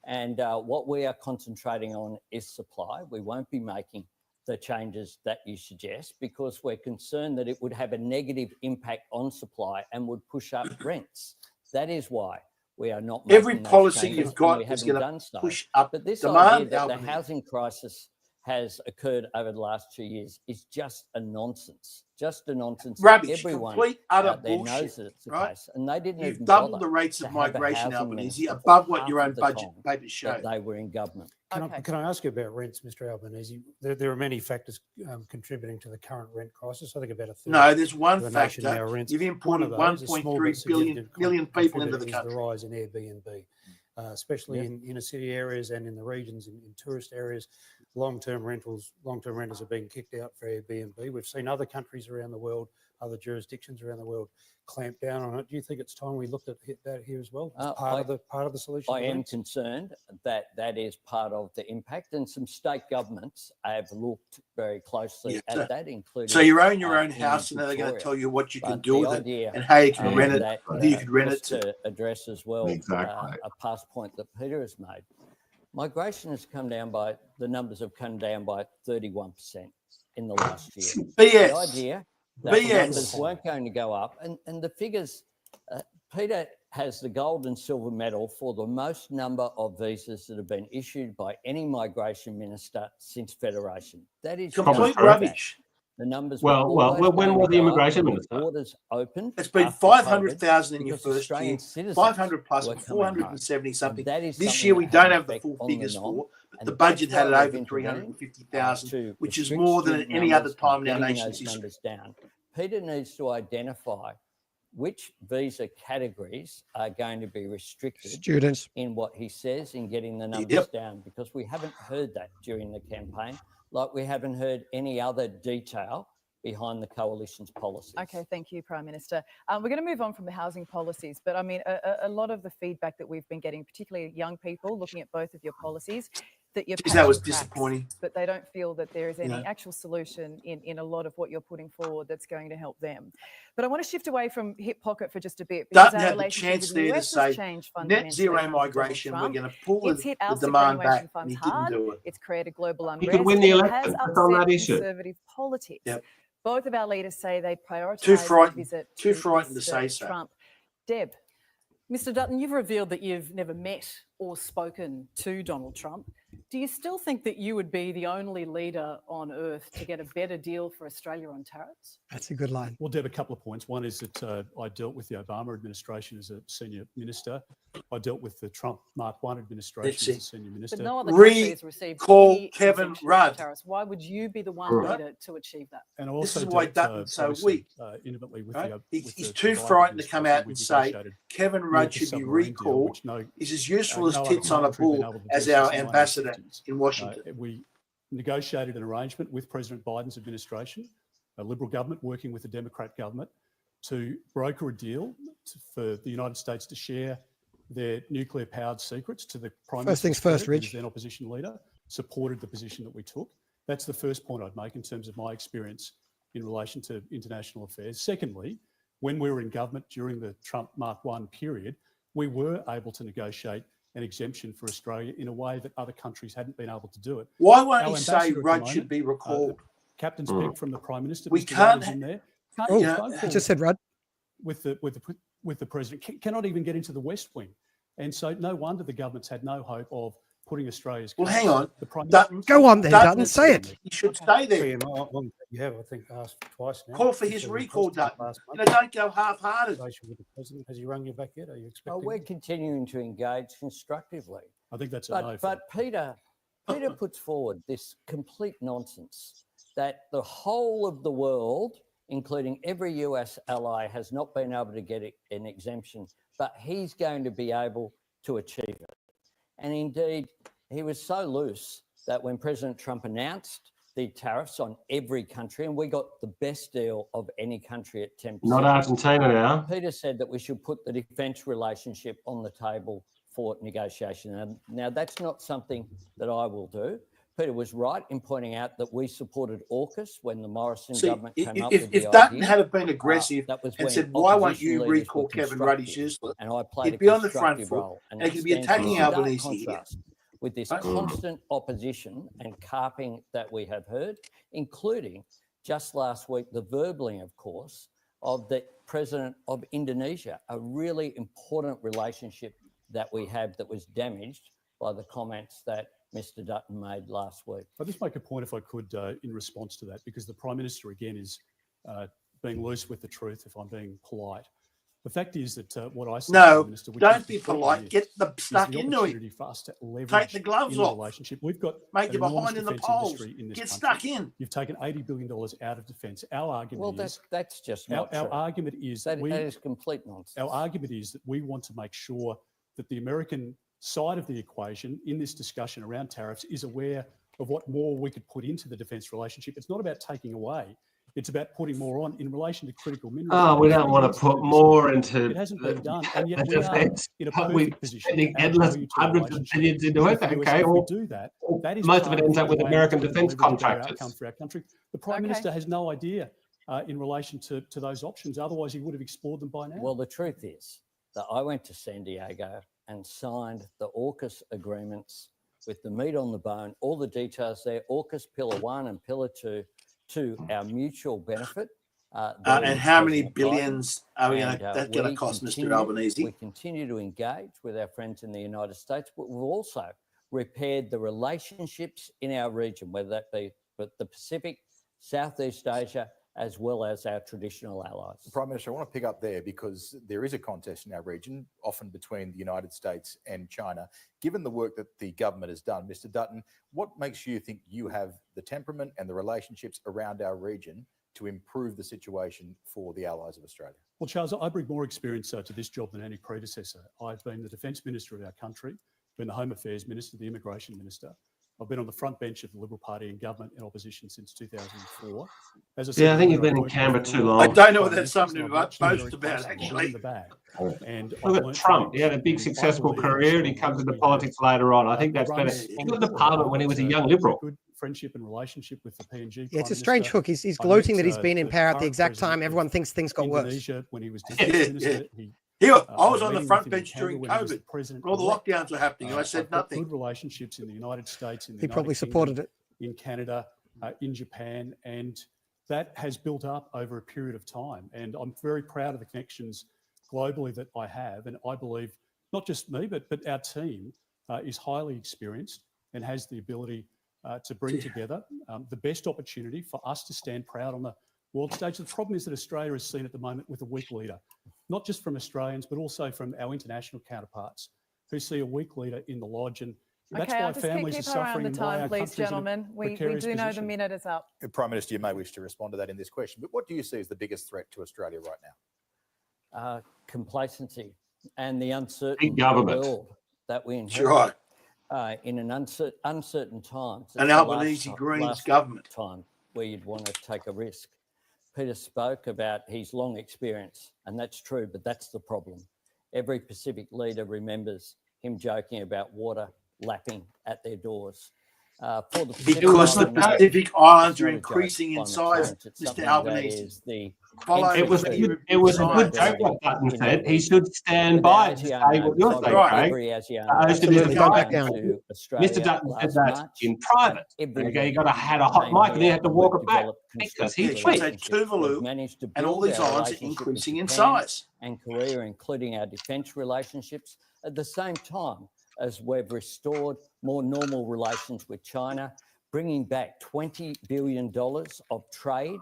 and what we are concentrating on is supply. We won't be making the changes that you suggest because we're concerned that it would have a negative impact on supply and would push up rents. That is why we are not making every policy you've got is going to push up but this demand. Idea that the housing crisis has occurred over the last 2 years is just a nonsense. Just a nonsense. Rubbish, Everyone complete, utter out there bullshit, knows that it's the right? case. And they didn't You've even doubled bother the rates to of have a migration, housing Albanese, minister above for what your half own of the budget time papers show. that they were in government. Can I ask you about rents, Mr. Albanese? There are many factors contributing to the current rent crisis. I think about a third. No, there's one of the nation factor. now rents. You've imported One of those, a small 1.3 but million people into contributor the is country. the rise in Airbnb, especially in inner city areas and in the regions, in tourist areas. Long-term renters are being kicked out for Airbnb. We've seen other countries around the world, other jurisdictions around the world clamp down on it. Do you think it's time we looked at that here as well? Part of the solution. I am concerned that that is part of the impact, and some state governments have looked very closely at that, including. So you own your own house, and they're going to tell you what you can do with it and how you can rent it, who you can rent it to address as well. Exactly. A past point that Peter has made. Migration has come down by, the numbers have come down by 31% in the last year. BS. The idea that BS. numbers weren't going to go up, and the figures, Peter has the gold and silver medal for the most number of visas that have been issued by any migration minister since Federation. That is complete rubbish. The numbers. Well, when was the immigration minister? Borders opened. It's been 500,000 in your first year, 500 plus 470 something. This year we don't have the full figures for, but the budget had it over 350,000, which is more than any other time in our nation's history. Peter needs to identify which visa categories are going to be restricted students in what he says in getting the numbers down, because we haven't heard that during the campaign, like we haven't heard any other detail behind the coalition's policies. Okay, thank you, Prime Minister. We're going to move on from the housing policies, but I mean, a lot of the feedback that we've been getting, particularly young people looking at both of your policies, that you're that was disappointing. But they don't feel that there is any actual solution in a lot of what you're putting forward that's going to help them. But I want to shift away from hip pocket for just a bit. Doesn't have the chance there to say net zero migration, we're going to pull the demand back, and he didn't do it. It's created global unrest. He could win the election. It has That's on that upset issue. conservative politics. Yep. Both of our leaders say they prioritise Too frightened to Mr. say so. Trump. Deb. Mr. Dutton, you've revealed that you've never met or spoken to Donald Trump. Do you still think that you would be the only leader on earth to get a better deal for Australia on tariffs? That's a good line. Well, Deb, a couple of points. One is that I dealt with the Obama administration as a senior minister. I dealt with the Trump Mark I administration as a senior minister. But no other country has received any Kevin exemption Rudd. from tariffs. Why would you be the one leader to achieve that? And I also This is why dealt, Dutton's so weak. Intimately with Right? the He's too frightened to come out and say Kevin Rudd should be recalled. He's as useful as tits on a bull as our ambassador in Washington. We negotiated an arrangement with President Biden's administration, a Liberal government working with a Democrat government, to broker a deal for the United States to share their nuclear-powered secrets to the Prime Minister. First things first, Rich. Who's then opposition leader, supported the position that we took. That's the first point I'd make in terms of my experience in relation to international affairs. Secondly, when we were in government during the Trump Mark I period, we were able to negotiate an exemption for Australia in a way that other countries hadn't been able to do it. Why won't he say Rudd should be recalled? Captain's pick from the Prime Minister. We Mr. can't. Rudd is in there. I just said Rudd. With the president cannot even get into the West Wing, and so no wonder the government's had no hope of putting Australia's Well, case, hang on. the Prime Dutton, Minister- Go on then, Dutton, Dutton, say it. He should stay there. Ian, you have, I think, asked twice now. Call for his Officially recall, requested Dutton. last You month. know, don't go half-hearted. Conversation with the president. Has he rung you back yet? Are you Oh, expecting? we're continuing to engage constructively. I think that's a no. But Peter puts forward this complete nonsense that the whole of the world, including every US ally, has not been able to get an exemption, but he's going to be able to achieve it. And indeed, he was so loose that when President Trump announced the tariffs on every country, and we got the best deal of any country at 10%. Not Argentina now. Peter said that we should put the defence relationship on the table for negotiation. And now that's not something that I will do. Peter was right in pointing out that we supported AUKUS when the Morrison government came up with the if Dutton idea. had been aggressive That was and when said, why won't opposition you leaders recall were Kevin Ruddy's constructive, useless? and I played He'd a be on the front constructive foot, role. and it he could be stands in attacking stark Albanese here. contrast with this constant opposition and carping that we have heard, including just last week, the verbling, of course, of the president of Indonesia, a really important relationship that we have that was damaged by the comments that Mr. Dutton made last week. I'll just make a point, if I could, in response to that, because the Prime Minister, again, is being loose with the truth, if I'm being polite. The fact is that what I say, No, Prime Minister, which don't is be important polite. is- Get the is stuck the into it. opportunity for us to leverage Take the gloves in the off. relationship. We've got Make an you enormous behind in the defence polls. industry in this Get country. stuck in. You've taken $80 billion out of defence. Our argument Well, is that's just not our true. argument is That is complete nonsense. our argument is that we want to make sure that the American side of the equation in this discussion around tariffs is aware of what more we could put into the defence relationship. It's not about taking away. It's about putting more on in relation to critical minerals. Oh, we don't want to put more into It hasn't been done, and yet the we are defence. in a We're perfect position. spending to add endless value to the hundreds of relationship. billions into it. If we Okay, do well, that, that is most of it part ends up with the way American to defence leverage a better contractors. outcome for our country. The Prime Okay. Minister has no idea in relation to those options. Otherwise, he would have explored them by now. Well, the truth is that I went to San Diego and signed the AUKUS agreements with the meat on the bone, all the details there, AUKUS Pillar 1 and Pillar 2, to our mutual benefit. And how many President Biden. billions are we And, that's going to we cost continue- Mr. Albanese? We continue to engage with our friends in the United States, but we've also repaired the relationships in our region, whether that be the Pacific, Southeast Asia, as well as our traditional allies. Prime Minister, I want to pick up there because there is a contest in our region, often between the United States and China. Given the work that the government has done, Mr. Dutton, what makes you think you have the temperament and the relationships around our region to improve the situation for the allies of Australia? Well, Charles, I bring more experience to this job than any predecessor. I've been the Defence Minister of our country, been the Home Affairs Minister, the Immigration Minister. I've been on the front bench of the Liberal Party in government in opposition since 2004. As I said, Yeah, I think you've been in worked Canberra with too the long. I don't know Prime whether that's Minister, something so to I've watched them boast very about, closely, actually. in the bag. And I've Look at learnt Trump. from He had a big and I successful believe career and he that comes into we politics have, later on. I think that's run better. a He got into strong Parliament when he was a young Liberal. Good friendship and relationship with the PNG. Yeah, it's a Prime strange Minister. hook. He's I gloating met, that he's been in the power at the current exact president time of everyone thinks things got worse. Indonesia, when he was Yeah, Defence Minister, yeah. he I had was a on the meeting front with him in bench during Canberra when he was COVID. the president All the elect. lockdowns were happening, and I said I've got nothing. Good relationships in the United States, in the He United probably Kingdom, supported it. in Canada, in Japan, and that has built up over a period of time. And I'm very proud of the connections globally that I have. And I believe not just me, but our team is highly experienced and has the ability to bring together the best opportunity for us to stand proud on the world stage. The problem is that Australia is seen at the moment with a weak leader, not just from Australians, but also from our international counterparts who see a weak leader in the lodge. And that's Okay, why I'll just families keep are her around suffering the and why time, our please, country's in a gentlemen. We precarious do know the position. minute is up. Prime Minister, you may wish to respond to that in this question, but what do you see as the biggest threat to Australia right now? Complacency and the uncertain Big government. world that we That's right. inherit in an uncertain times. It's An the Albanese Greens last government. time where you'd want to take a risk. Peter spoke about his long experience, and that's true, but that's the problem. Every Pacific leader remembers him joking about water lapping at their doors. For the Pacific Because the Island, no, Pacific Islands it's are not a joke, increasing in climate size, change. It's Mr. something Albanese. that is the Follow It was a the good, it was a good science. joke what Dutton In said. the He should stand by and say what you're saying, Right. Craig. every ASEAN As to Absolutely, Mr. go back Dutton. down. to Australia Mr. Dutton said last that March. in private. Every Okay, you week got to had a hot came mic and you here had to and walk we've it back developed because he's constructive sweet. Tuvalu We've managed to and all build these our islands are relationship with increasing in Japan size. and Korea, including our defence relationships. At the same time, as we've restored more normal relations with China, bringing back $20 billion of trade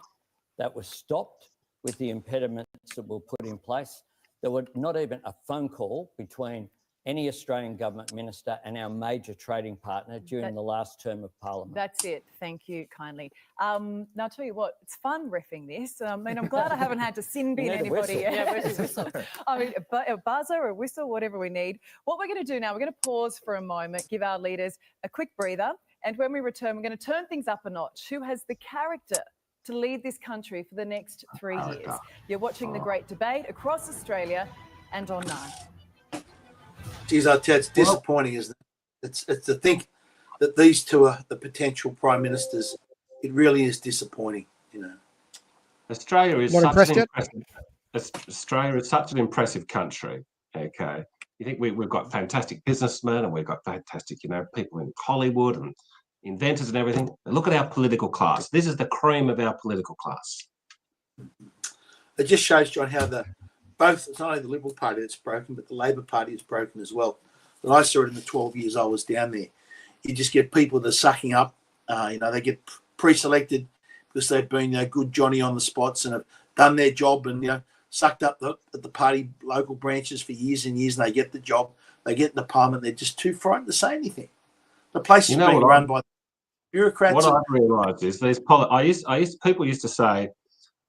that was stopped with the impediments that were put in place. There were not even a phone call between any Australian government minister and our major trading partner during the last term of Parliament. That's it. Thank you kindly. Now, I'll tell you what, it's fun reffing this. I mean, I'm glad I haven't had to sin bin anybody. Yeah, where's the whistle? I mean, a buzzer, a whistle, whatever we need. What we're going to do now, we're going to pause for a moment, give our leaders a quick breather. And when we return, we're going to turn things up a notch. Who has the character to lead this country for the next 3 years? You're watching the great debate across Australia and on 9. Geez, I tell you, it's disappointing, isn't it? It's to think that these two are the potential prime ministers. It really is disappointing, you know. Australia is such an impressive country. Okay, you think we've got fantastic businessmen and we've got fantastic, you know, people in Hollywood and inventors and everything. But look at our political class. This is the cream of our political class. It just shows, John, how it's not only the Liberal Party that's broken, but the Labor Party is broken as well. When I saw it in the 12 years I was down there, you just get people that are sucking up. They get pre-selected because they've been good Johnny on the spots and have done their job and, sucked up the party local branches for years and years, and they get the job. They get in the parliament. They're just too frightened to say anything. The place is being run by bureaucrats. What I've realised is people used to say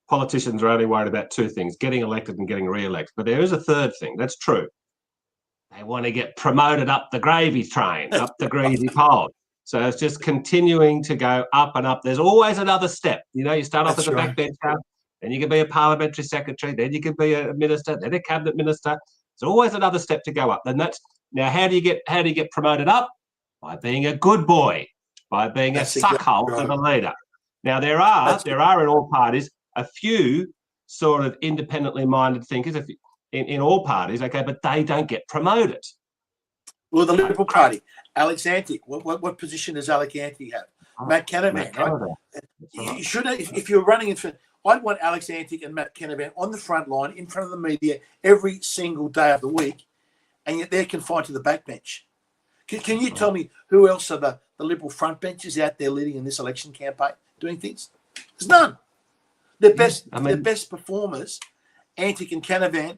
politicians are only worried about two things: getting elected and getting re-elected. But there is a third thing. That's true. They want to get promoted up the gravy train, up the greasy pole. So it's just continuing to go up and up. There's always another step. You start off as a backbencher, then you can be a parliamentary secretary, then you can be a minister, then a cabinet minister. There's always another step to go up. And how do you get promoted up? By being a good boy, by being a suckhole to the leader. Now there are in all parties a few sort of independently minded thinkers in all parties, okay, but they don't get promoted. Well, the Liberal Party, Alex Antic. What position does Alex Antic have? Matt Canavan, right? You should, if you're running in front. I'd want Alex Antic and Matt Canavan on the front line in front of the media every single day of the week, and yet they're confined to the backbench. Can you tell me who else are the Liberal front benches out there leading in this election campaign, doing things? There's none. Their best performers, Antic and Canavan,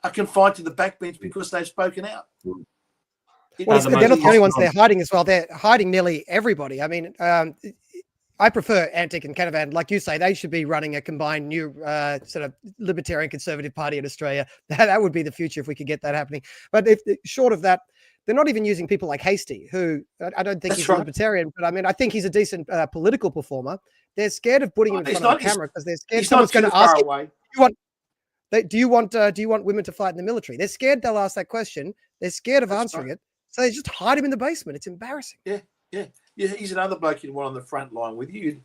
are confined to the backbench because they've spoken out. Well, they're not the only ones they're hiding as well. They're hiding nearly everybody. I mean, I prefer Antic and Canavan. Like you say, they should be running a combined new sort of Libertarian Conservative Party in Australia. That would be the future if we could get that happening. But short of that, they're not even using people like Hastie, who I don't think he's a Libertarian, but I mean, I think he's a decent political performer. They're scared of putting him in front of the camera because they're scared someone's going to ask him, do you want women to fight in the military? They're scared they'll ask that question. They're scared of answering it. So they just hide him in the basement. It's embarrassing. Yeah. He's another bloke you'd want on the front line with you.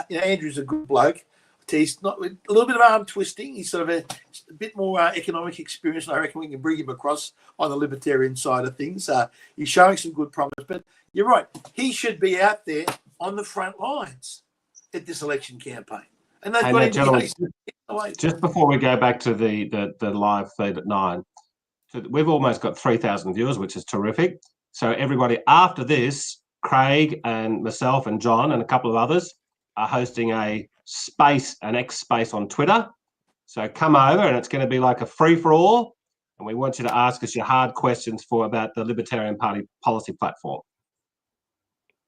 Andrew's a good bloke. He's not a little bit of arm twisting. He's sort of a bit more economic experience, and I reckon we can bring him across on the libertarian side of things. He's showing some good promise, but you're right. He should be out there on the front lines at this election campaign. And they've got him. Just before we go back to the live feed at 9, we've almost got 3,000 viewers, which is terrific. So everybody, after this, Craig and myself and John and a couple of others are hosting an X space on Twitter. So come over, and it's going to be like a free-for-all, and we want you to ask us your hard questions about the Libertarian Party policy platform.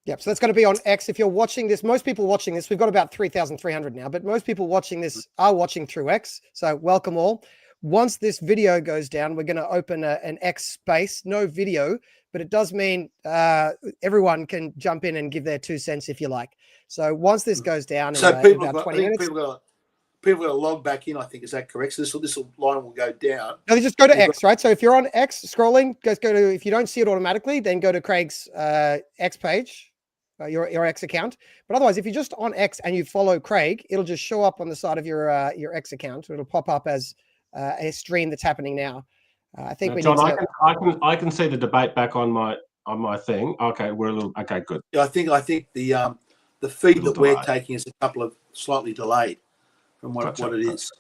Yep, so that's going to be on X. If you're watching this, most people watching this, we've got about 3,300 now, but most people watching this are watching through X, so welcome all. Once this video goes down, we're going to open an X space, no video, but it does mean everyone can jump in and give their 2 cents if you like. So once this goes down in about 20 minutes. People got to log back in, I think. Is that correct? So this line will go down. No, they just go to X, right? So if you're on X scrolling, go to, if you don't see it automatically, then go to Craig's X page, your X account. But otherwise, if you're just on X and you follow Craig, it'll just show up on the side of your X account. It'll pop up as a stream that's happening now. I think I can see the debate back on my thing. Okay, okay, good. Yeah, I think the feed that we're taking is a couple of slightly delayed from what it is.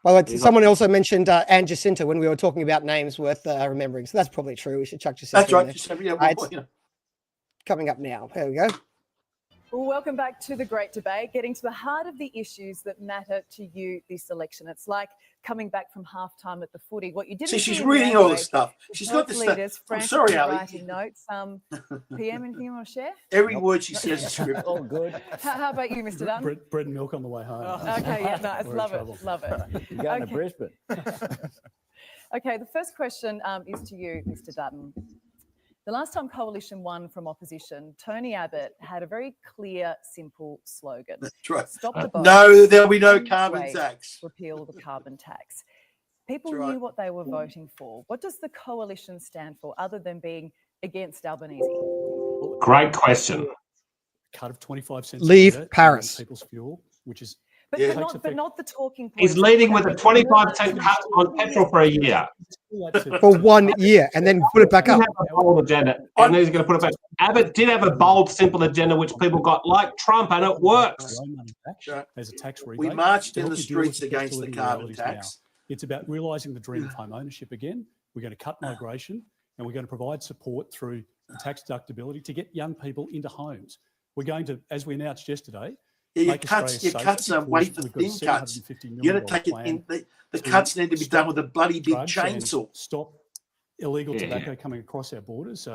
By the way, someone also mentioned Anne Jacinta when we were talking about names worth remembering. So that's probably true. We should chuck Jacinta. That's right. in there. Jacinta, yeah, well, It's coming up now. There we go. Well, welcome back to the great debate, getting to the heart of the issues that matter to you this election. It's like coming back from halftime at the footy. What you didn't see, she's reading all this stuff. She's got this leaders stuff. I'm sorry, Ali. writing notes. PM, anything you want to share? Every word she says is scripted. All good. How about you, Mr. Dunn? Bread and milk on the way home. Okay, yeah, nice. We're in Love trouble. it. Love it. You're going to Okay. Brisbane. Okay, the first question is to you, Mr. Dutton. The last time Coalition won from opposition, Tony Abbott had a very clear, simple slogan. That's right. Stop the boat. No, there'll be no end carbon trade, tax. Repeal the carbon tax. People That's right. knew what they were voting for. What does the coalition stand for other than being against Albanese? Great question. Cut of 25 cents. Leave a litre Paris. on people's fuel, which is But, Yeah. but not the talking points. He's leading with a 25% cut on petrol for a year. For 1 year and then put it back He up. had a bold agenda, and he's going to put it back. Abbott did have a bold, simple agenda which people got, like Trump, and it works. Right. As a tax rebate. We marched to in help the you deal with streets against the living carbon realities tax. now. It's about realising the dream of home ownership again. We're going to cut migration and we're going to provide support through tax deductibility to get young people into homes. We're going to, as we announced yesterday, Yeah, your make cuts Australia are safer. wafer We've got a thin cuts. $750 You million got to take it plan in. The to cuts need to be done stop with a bloody big drugs and chainsaw. Stop illegal Yeah. tobacco coming across our borders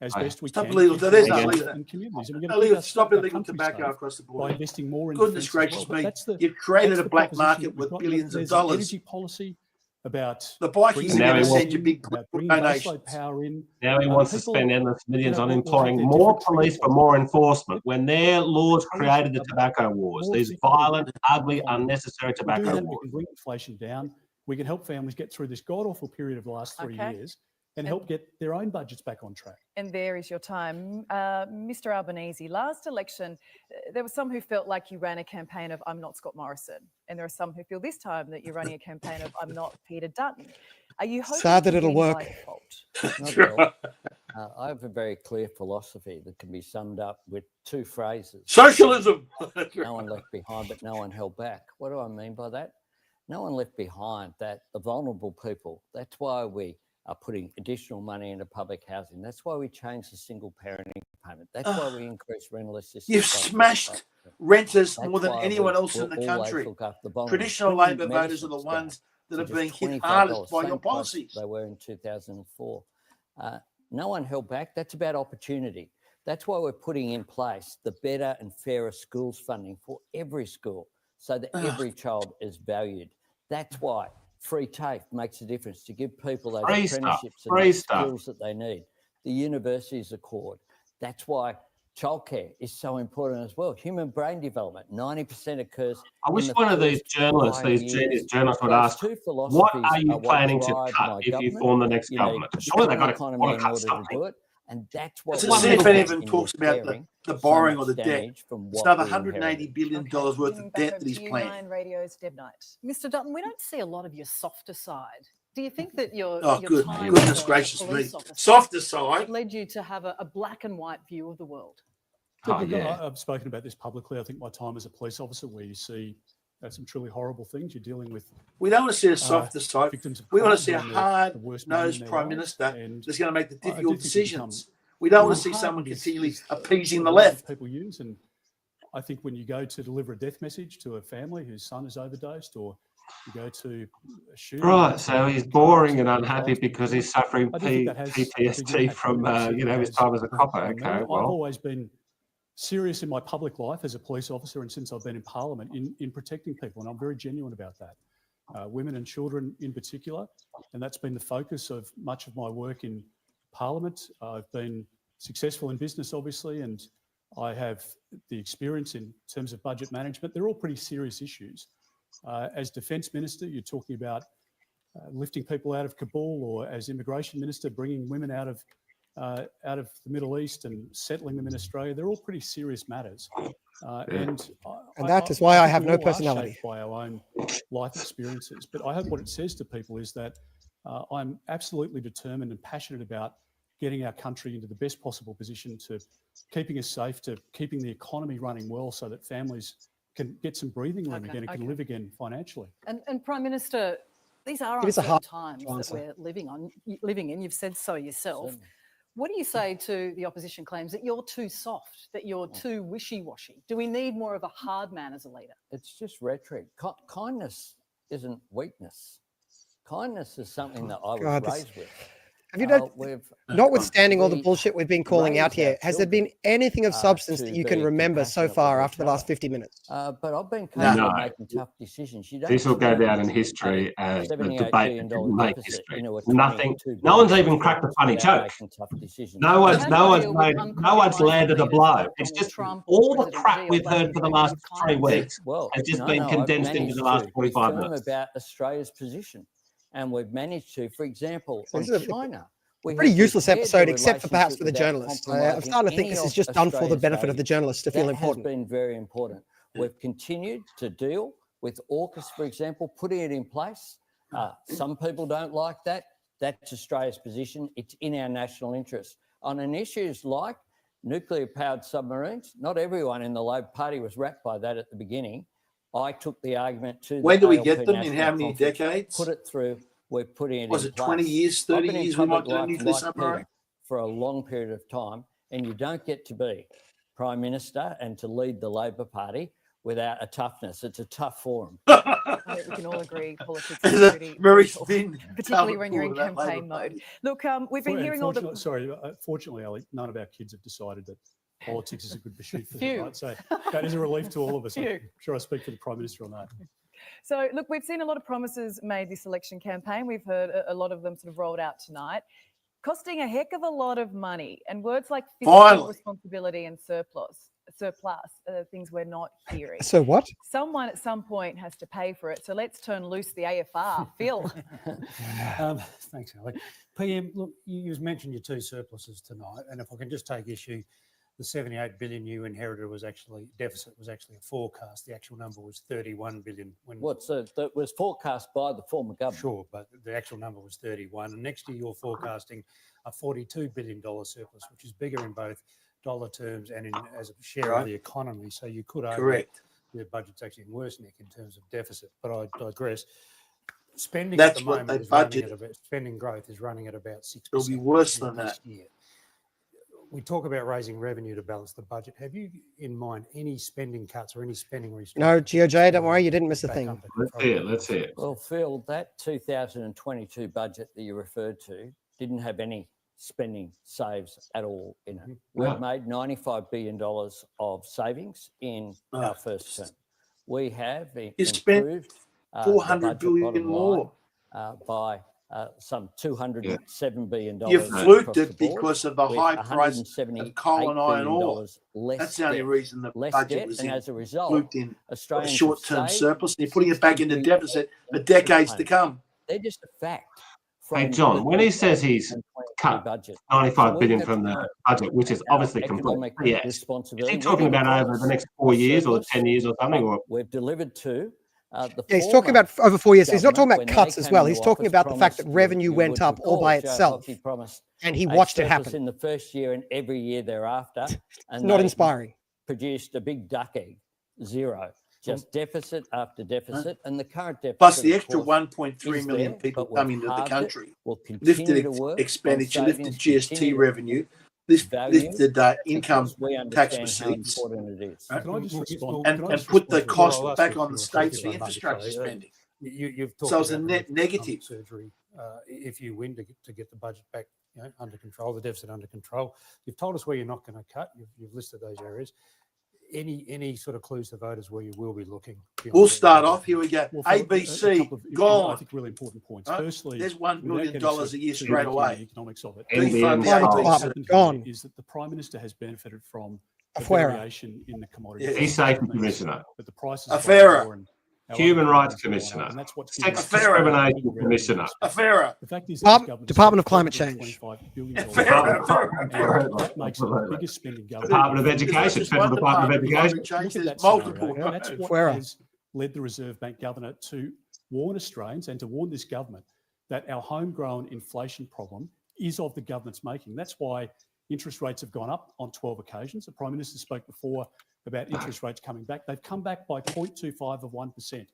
as Aye. best we Stop can. illegal- keep there's people no safe illegal- in communities. And we're going to Illegal, keep stop our illegal country tobacco safe across the by border. investing more in Goodness defence as gracious well. me. But that's the- You've created that's a the black proposition market that we've with got. billions of There's an dollars. energy policy about The Bikies bringing are going to Now he send you big about bringing donations. baseload power in. Now he wants to people, spend endless millions on we'll employing have their more different police for trigger more points. enforcement when their laws created the tobacco wars, More these simple, violent, ugly, fine. unnecessary If we do tobacco that, we wars. can bring inflation down. We can help families get through this god-awful period of the last 3 Okay. years and help get their own budgets back on track. And there is your time. Mr. Albanese, last election, there were some who felt like you ran a campaign of I'm not Scott Morrison. And there are some who feel this time that you're running a campaign of I'm not Peter Dutton. Are you hoping Sad that to it'll win work. by default? Not at all. I have a very clear philosophy that can be summed up with two phrases. Socialism. No one left behind, but no one held back. What do I mean by that? No one left behind, that the vulnerable people. That's why we are putting additional money into public housing. That's why we changed the single parenting payment. That's why we increased rental assistance. You've by smashed 5%. renters That's more than why anyone we else in will the always country. look after the vulnerable. Traditional Bringing Labor voters are the medicines down ones that to have been just hit $25, hardest by same your price policies. they were in 2004. No one held back. That's about opportunity. That's why we're putting in place the better and fairer schools funding for every school so that every child is valued. That's why free TAFE makes a difference to give people those Free stuff, apprenticeships and free those stuff. skills that they need. The universities accord. That's why childcare is so important as well. Human brain development, 90% occurs. I wish in the one of these first journalists, 5 these years. genius journalists would Those ask, two what philosophies are you what planning to drive cut my if you government. form the next You government? need Surely they've got economy to in cut order to something. do it. And that's what Let's Well, see we if need any to of them in talks about repairing the so borrowing much or the debt. damage from It's what another we $180 inherited. billion worth Giving of back debt over that he's to you, planned. Nine Radio's Deb Knight. Mr. Dutton, we don't see a lot of your softer side. Do you think that your Oh, your time goodness as a gracious me. police officer Softer side. led you to have a black and white view of the world? Oh, Look, yeah. I've spoken about this publicly. I think my time as a police officer, where you see some truly horrible things. You're dealing with We don't want to see a softer side. victims of We want crime to see a who are in the worst moment hard-nosed in their Prime lives, Minister and that's going to make the I do difficult think it become decisions. We don't want more to see hardened someone is continually the appeasing the words left. people use. And I think when you go to deliver a death message to a family whose son is overdosed, or you go to a shooting, Right, so he's boring and unhappy because he's suffering I do think that has a big PTSD impact from, on you know, his has time as a copper. on me. Okay, I've well, always been serious in my public life as a police officer, and since I've been in Parliament, in protecting people, and I'm very genuine about that. Women and children in particular, and that's been the focus of much of my work in Parliament. I've been successful in business, obviously, and I have the experience in terms of budget management. They're all pretty serious issues. As Defence Minister, you're talking about lifting people out of Kabul, or as Immigration Minister, bringing women out of the Middle East and settling them in Australia. They're all pretty serious matters. And that is why I have think no we all are personality. shaped by our own life experiences. But I hope what it says to people is that I'm absolutely determined and passionate about getting our country into the best possible position, to keeping us safe, to keeping the economy running well, so that families can get some breathing room again and can live again financially. And Prime Minister, these are It is a uncertain hard times that answer. we're living in. You've said so yourself. Certainly. What do you say to the opposition claims that you're too soft, that you're too wishy-washy? Do we need more of a hard man as a leader? It's just rhetoric. Kindness isn't weakness. Kindness is something that I was God, raised with. Have you done, notwithstanding all the we bullshit we've been calling out raise our here, has there been children, anything of substance to that you can be remember so compassionate far with after the each last other. 50 minutes? But I've been capable of No. making tough decisions. You don't This will go turn down in a history as the $78 debate billion that didn't make deficit history. into a Nothing. $22 No one's billion even cracked a funny without joke. making tough decisions. No one's How do you deal with landed a uncompromising blow. leaders like It's Donald just Trump all or the President crap Xi or we've heard for the Vladimir last Putin 3 with kindness? weeks Well, has just no, been I've condensed into managed the last to 45 be firm minutes. about Australia's position, and we've managed to, for example, So on this is a China. We pretty have useless repaired episode, the except for perhaps for the relationship journalists. without I'm starting to think compromising this is any just of done for the Australia's benefit of the values. journalists to feel That important. has been very important. We've continued to deal with AUKUS, for example, putting it in place. Some people don't like that. That's Australia's position. It's in our national interest. On an issues like nuclear-powered submarines, not everyone in the Labor Party was wrapped by that at the beginning. I took the argument to the When do we ALP get them? In National how many Conference, decades? put it through. We're putting it Was in it 20 place. years, I've 30 been in years we might public do a life nuclear like submarine? Peter for a long period of time, and you don't get to be Prime Minister and to lead the Labor Party without a toughness. It's a tough forum. I think we can all agree politics is pretty Very brutal, thin, particularly tough when you're in for that Labor campaign mode. Party. Look, we've been hearing all the... Fortunately, Ali, none of our kids have decided that politics is a good pursuit for Phew. them, right? So that is a relief to all of us. Phew. I'm sure I speak for the Prime Minister on that. So, look, we've seen a lot of promises made this election campaign. We've heard a lot of them sort of rolled out tonight, costing a heck of a lot of money. And words like fiscal responsibility and surplus are things we're not hearing. So what? Someone at some point has to pay for it. So let's turn loose the AFR. Phil. Thanks, Ali. PM, look, you mentioned your two surpluses tonight, and if I can just take issue, the 78 billion you inherited was actually a forecast. The actual number was 31 billion. That was forecast by the former government. Sure, but the actual number was 31. And next year you're forecasting a $42 billion surplus, which is bigger in both dollar terms and as a share of the economy. So you could argue the budget's actually in worse nick in terms of deficit. But I digress. Spending at the moment is running at about, spending growth is running at about 6%. It'll be worse than that. Year. We talk about raising revenue to balance the budget. Have you in mind any spending cuts or any spending restrictions? No, GOJ, don't worry, you didn't miss a thing. Let's see it. Well, Phil, that 2022 budget that you referred to didn't have any spending saves at all in it. We've made $95 billion of savings in our first term. We have improved $400 billion more by some $207 billion. You fluked it because of the high price of coal and iron ore. That's the only reason the budget was fluked in a short-term surplus. And you're putting it back into deficit for decades to come. They're just a fact. Hey, John, when he says he's cut 95 billion from the budget, which is obviously complete, yes. Is he talking about over the next 4 years or 10 years or something? Or we've delivered to he's talking about over 4 years. So he's not talking about cuts as well. He's talking about the fact that revenue went up all by itself, and he watched it happen in the first year and every year thereafter. And not inspiring. Produced a big duck egg, zero, just deficit after deficit, and the current deficit. Plus the extra 1.3 million people coming into the country, lifted expenditure, lifted GST revenue. Lifted income tax receipts, and put the cost back on the states for infrastructure spending. You've talked so it's a about net negative. Surgery, if you win to get the budget back, under control, the deficit under control. You've told us where you're not going to cut. You've listed those areas. Any sort of clues to voters where you will be looking? We'll start off. Here we go. Well, ABC, gone. I think really important points. Firstly, there's $1 million a year straight away. The economics of it. Defund is that the Prime Minister has benefited from a variation in the commodity. He's Safety Commissioner. But the prices Human Rights Commissioner, Sex Discrimination Commissioner, The fact is, Department of Climate Change, Department of Education, Federal Department of Education. Multiple. That's what has led the Reserve Bank Governor to warn Australians and to warn this government that our homegrown inflation problem is of the government's making. That's why interest rates have gone up on 12 occasions. The Prime Minister spoke before about interest rates coming back. They've come back by 0.25 of 1%.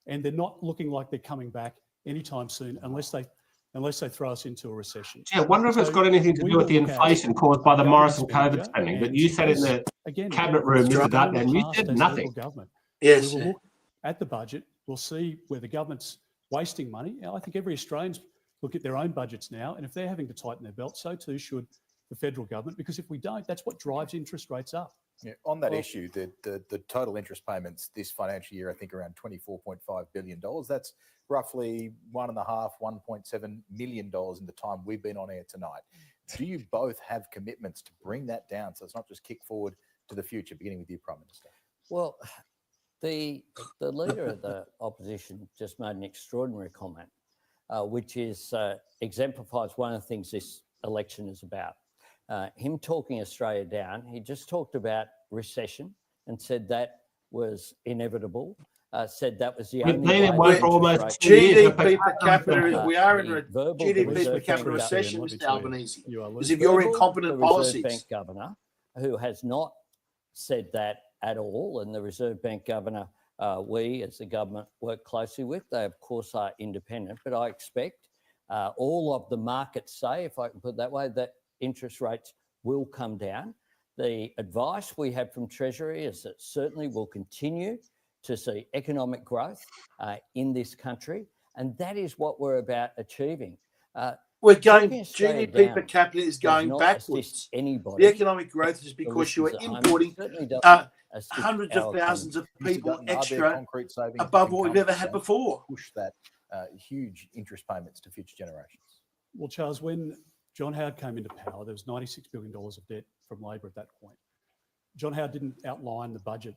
And they're not looking like they're coming back anytime soon unless they throw us into a recession. Yeah, I wonder if it's got anything to do with the inflation caused by the Morrison COVID spending. But you said in the cabinet room, Mr. Dutton, and you said nothing. Yes. We will look at the budget. We'll see where the government's wasting money. I think every Australian's look at their own budgets now, and if they're having to tighten their belt, so too should the federal government, because if we don't, that's what drives interest rates up. Yeah, on that issue, the total interest payments this financial year, I think around $24.5 billion. That's roughly $1.7 million in the time we've been on air tonight. Do you both have commitments to bring that down so it's not just kick forward to the future, beginning with you, Prime Minister? Well, the leader of the opposition just made an extraordinary comment, which is exemplifies one of the things this election is about. Him talking Australia down, he just talked about recession and said that was inevitable. Said that was the only way. GDP per capita, we are in a GDP per capita recession, Mr. Albanese. Because if you're incompetent policies. The Reserve Bank governor, who has not said that at all, and the Reserve Bank governor, we as the government work closely with, they of course are independent, but I expect all of the markets say, if I can put it that way, that interest rates will come down. The advice we have from Treasury is that certainly we'll continue to see economic growth in this country, and that is what we're about achieving. We're going, GDP per capita is going backwards. The economic growth is because you are importing hundreds of thousands of people extra above what we've ever had before. Push that huge interest payments to future generations. Well, Charles, when John Howard came into power, there was $96 billion of debt from Labor at that point. John Howard didn't outline the budget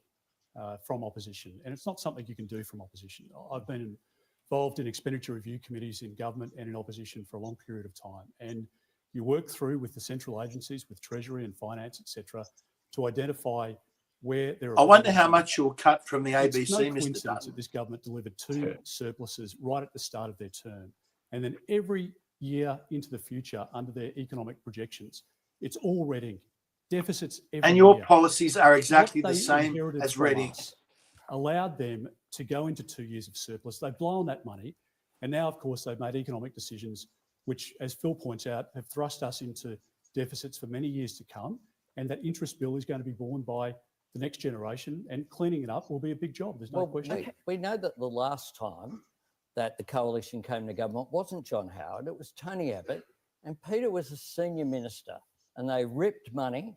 from opposition, and it's not something you can do from opposition. I've been involved in expenditure review committees in government and in opposition for a long period of time, and you work through with the central agencies, with Treasury and Finance, etc., to identify where there are. I wonder how much you'll cut from the ABC, it's no Mr. coincidence Dutton. that this government delivered two surpluses right at the start of their term, and then every year into the future under their economic projections, it's all red ink. Deficits every And your year. policies are exactly What the they same inherited as from red ink. us allowed them to go into 2 years of surplus. They've blown that money. And now, of course, they've made economic decisions, which, as Phil points out, have thrust us into deficits for many years to come. And that interest bill is going to be borne by the next generation, and cleaning it up will be a big job. There's no question. We know that the last time that the coalition came to government wasn't John Howard, it was Tony Abbott, and Peter was a senior minister, and they ripped money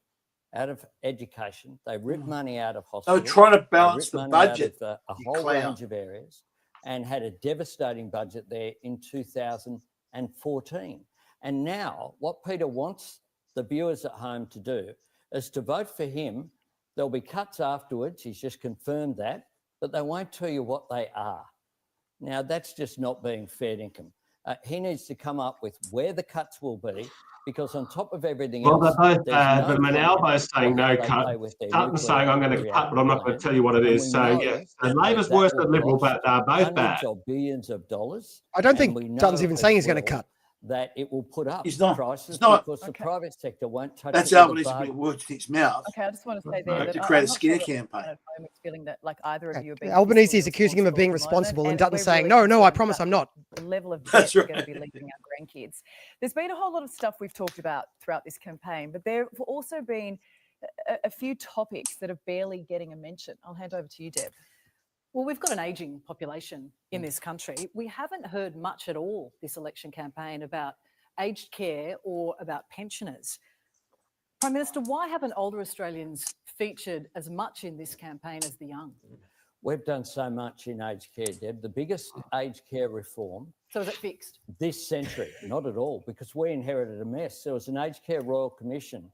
out of education, they ripped money out of hospitals. They were trying to balance the budget, a whole range of areas, and had a devastating budget there in 2014. And now what Peter wants the viewers at home to do is to vote for him. There'll be cuts afterwards, he's just confirmed that, but they won't tell you what they are. Now, that's just not being fair income. He needs to come up with where the cuts will be, because on top of everything else... Well, they're both, but Manalbo's saying no cut. Dutton's saying I'm going to cut, but I'm not going to tell you what it is. So, yeah, and Labor's worse than Liberal, but they're both bad. Billions of dollars. I don't think Dutton's even saying he's going to cut. That it will put up prices because the private sector won't touch it. That's Albanese putting words in his mouth. Okay, I just want to say there that to create a I'm not scare sure campaign. I'm feeling that like either of you are being Albanese is accusing him of being responsible, and Dutton's saying, no, I promise I'm not. The level of debt we're going to be leaving our grandkids. There's been a whole lot of stuff we've talked about throughout this campaign, but there have also been a few topics that are barely getting a mention. I'll hand over to you, Deb. Well, we've got an ageing population in this country. We haven't heard much at all this election campaign about aged care or about pensioners. Prime Minister, why haven't older Australians featured as much in this campaign as the young? We've done so much in aged care, Deb. The biggest aged care reform... So is it fixed? This century, not at all, because we inherited a mess. There was an Aged Care Royal Commission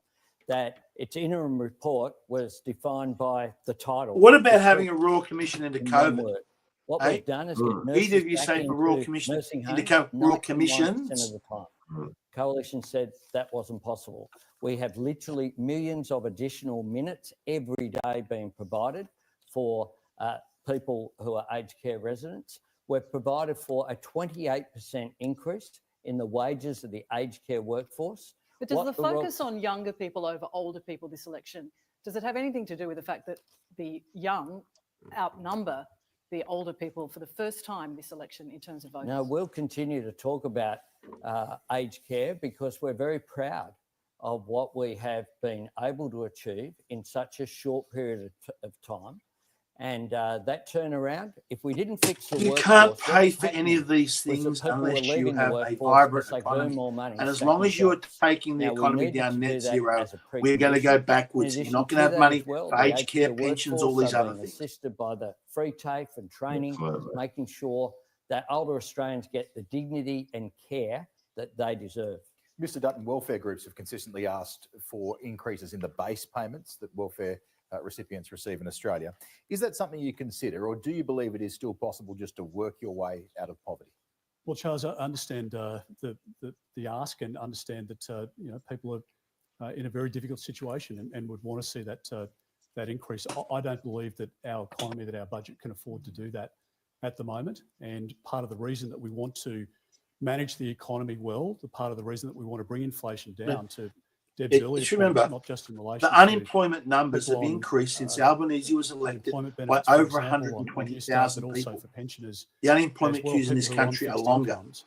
that its interim report was defined by the title. What about having a Royal Commission into COVID? What we've done is get nurses either of you say for Royal Commission into Royal Commissions? Of the time. Coalition said that wasn't possible. We have literally millions of additional minutes every day being provided for people who are aged care residents. We've provided for a 28% increase in the wages of the aged care workforce. But does the focus on younger people over older people this election Does it have anything to do with the fact that the young outnumber the older people for the first time this election in terms of voters? No, we'll continue to talk about aged care because we're very proud of what we have been able to achieve in such a short period of time. And that turnaround, if we didn't fix the You workforce, can't pay what's for any happening of these was that things people were unless you leaving the have a workforce vibrant because they burn economy. more money And as stacking long as you're jobs. taking the Now, we economy needed down to do net that zero, as a we're going to go precondition. backwards. In You're not addition going to have that money as well, for the aged care, care pensions, all workforce these are other being things. assisted by the free TAFE and training, Absolutely. making sure that older Australians get the dignity and care that they deserve. Mr. Dutton, welfare groups have consistently asked for increases in the base payments that welfare recipients receive in Australia. Is that something you consider, or do you believe it is still possible just to work your way out of poverty? Well, Charles, I understand the ask and understand that people are in a very difficult situation and would want to see that increase. I don't believe that our economy, that our budget can afford to do that at the moment. And part of the reason that we want to manage the economy well, the part of the reason that we want to bring inflation down to Deb's earlier point, remember, not just in relation the to unemployment numbers have people on, increased since Albanese was elected unemployment by benefits, for over example, on new start, 120,000 but people. also for pensioners. The unemployment as well, queues in this people who are on country are fixed longer. incomes.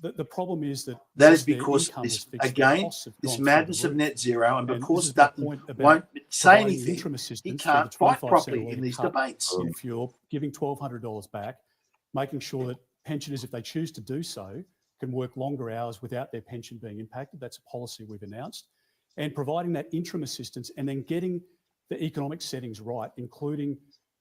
The problem is that That is because their because income this, is fixed, their again, costs have this gone through madness the of roof. net zero, and And because this is my Dutton point about won't say providing anything, interim he assistance can't for the fight 25 properly cent a in litre these cut debates. in fuel, giving $1,200 back, making sure that pensioners, if they choose to do so, can work longer hours without their pension being impacted. That's a policy we've announced. And providing that interim assistance and then getting the economic settings right, including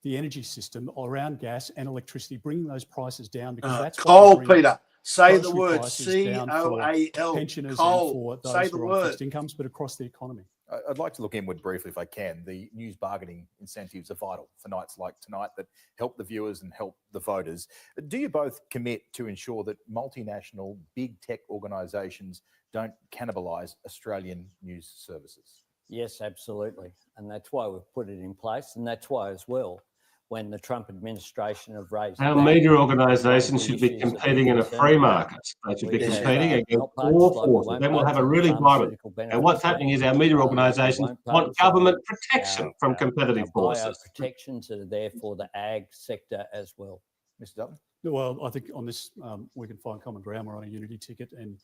the energy system around gas and electricity, bringing those prices down because that's Coal, what will bring Peter. Say the grocery word. prices down for C-O-A-L. pensioners Coal. and for those Say who the are on word. fixed incomes, but across the economy. I'd like to look inward briefly if I can. The news bargaining incentives are vital for nights like tonight that help the viewers and help the voters. Do you both commit to ensure that multinational big tech organisations don't cannibalise Australian news services? Yes, absolutely. And that's why we've put it in place. And that's why as well, when the Trump administration have raised Our that, media one of organisations the should be issues that competing we're in a concerned free about, market. They should be we have, competing against not all budged, like we forces. won't Then we'll have a budge on really vibrant. pharmaceutical And benefits what's happening is our media like we organisations won't want budge on government protection our, from competitive our forces. protections that are there for the ag sector as well. Mr. Dutton? Well, I think on this, we can find common ground. We're on a unity ticket. And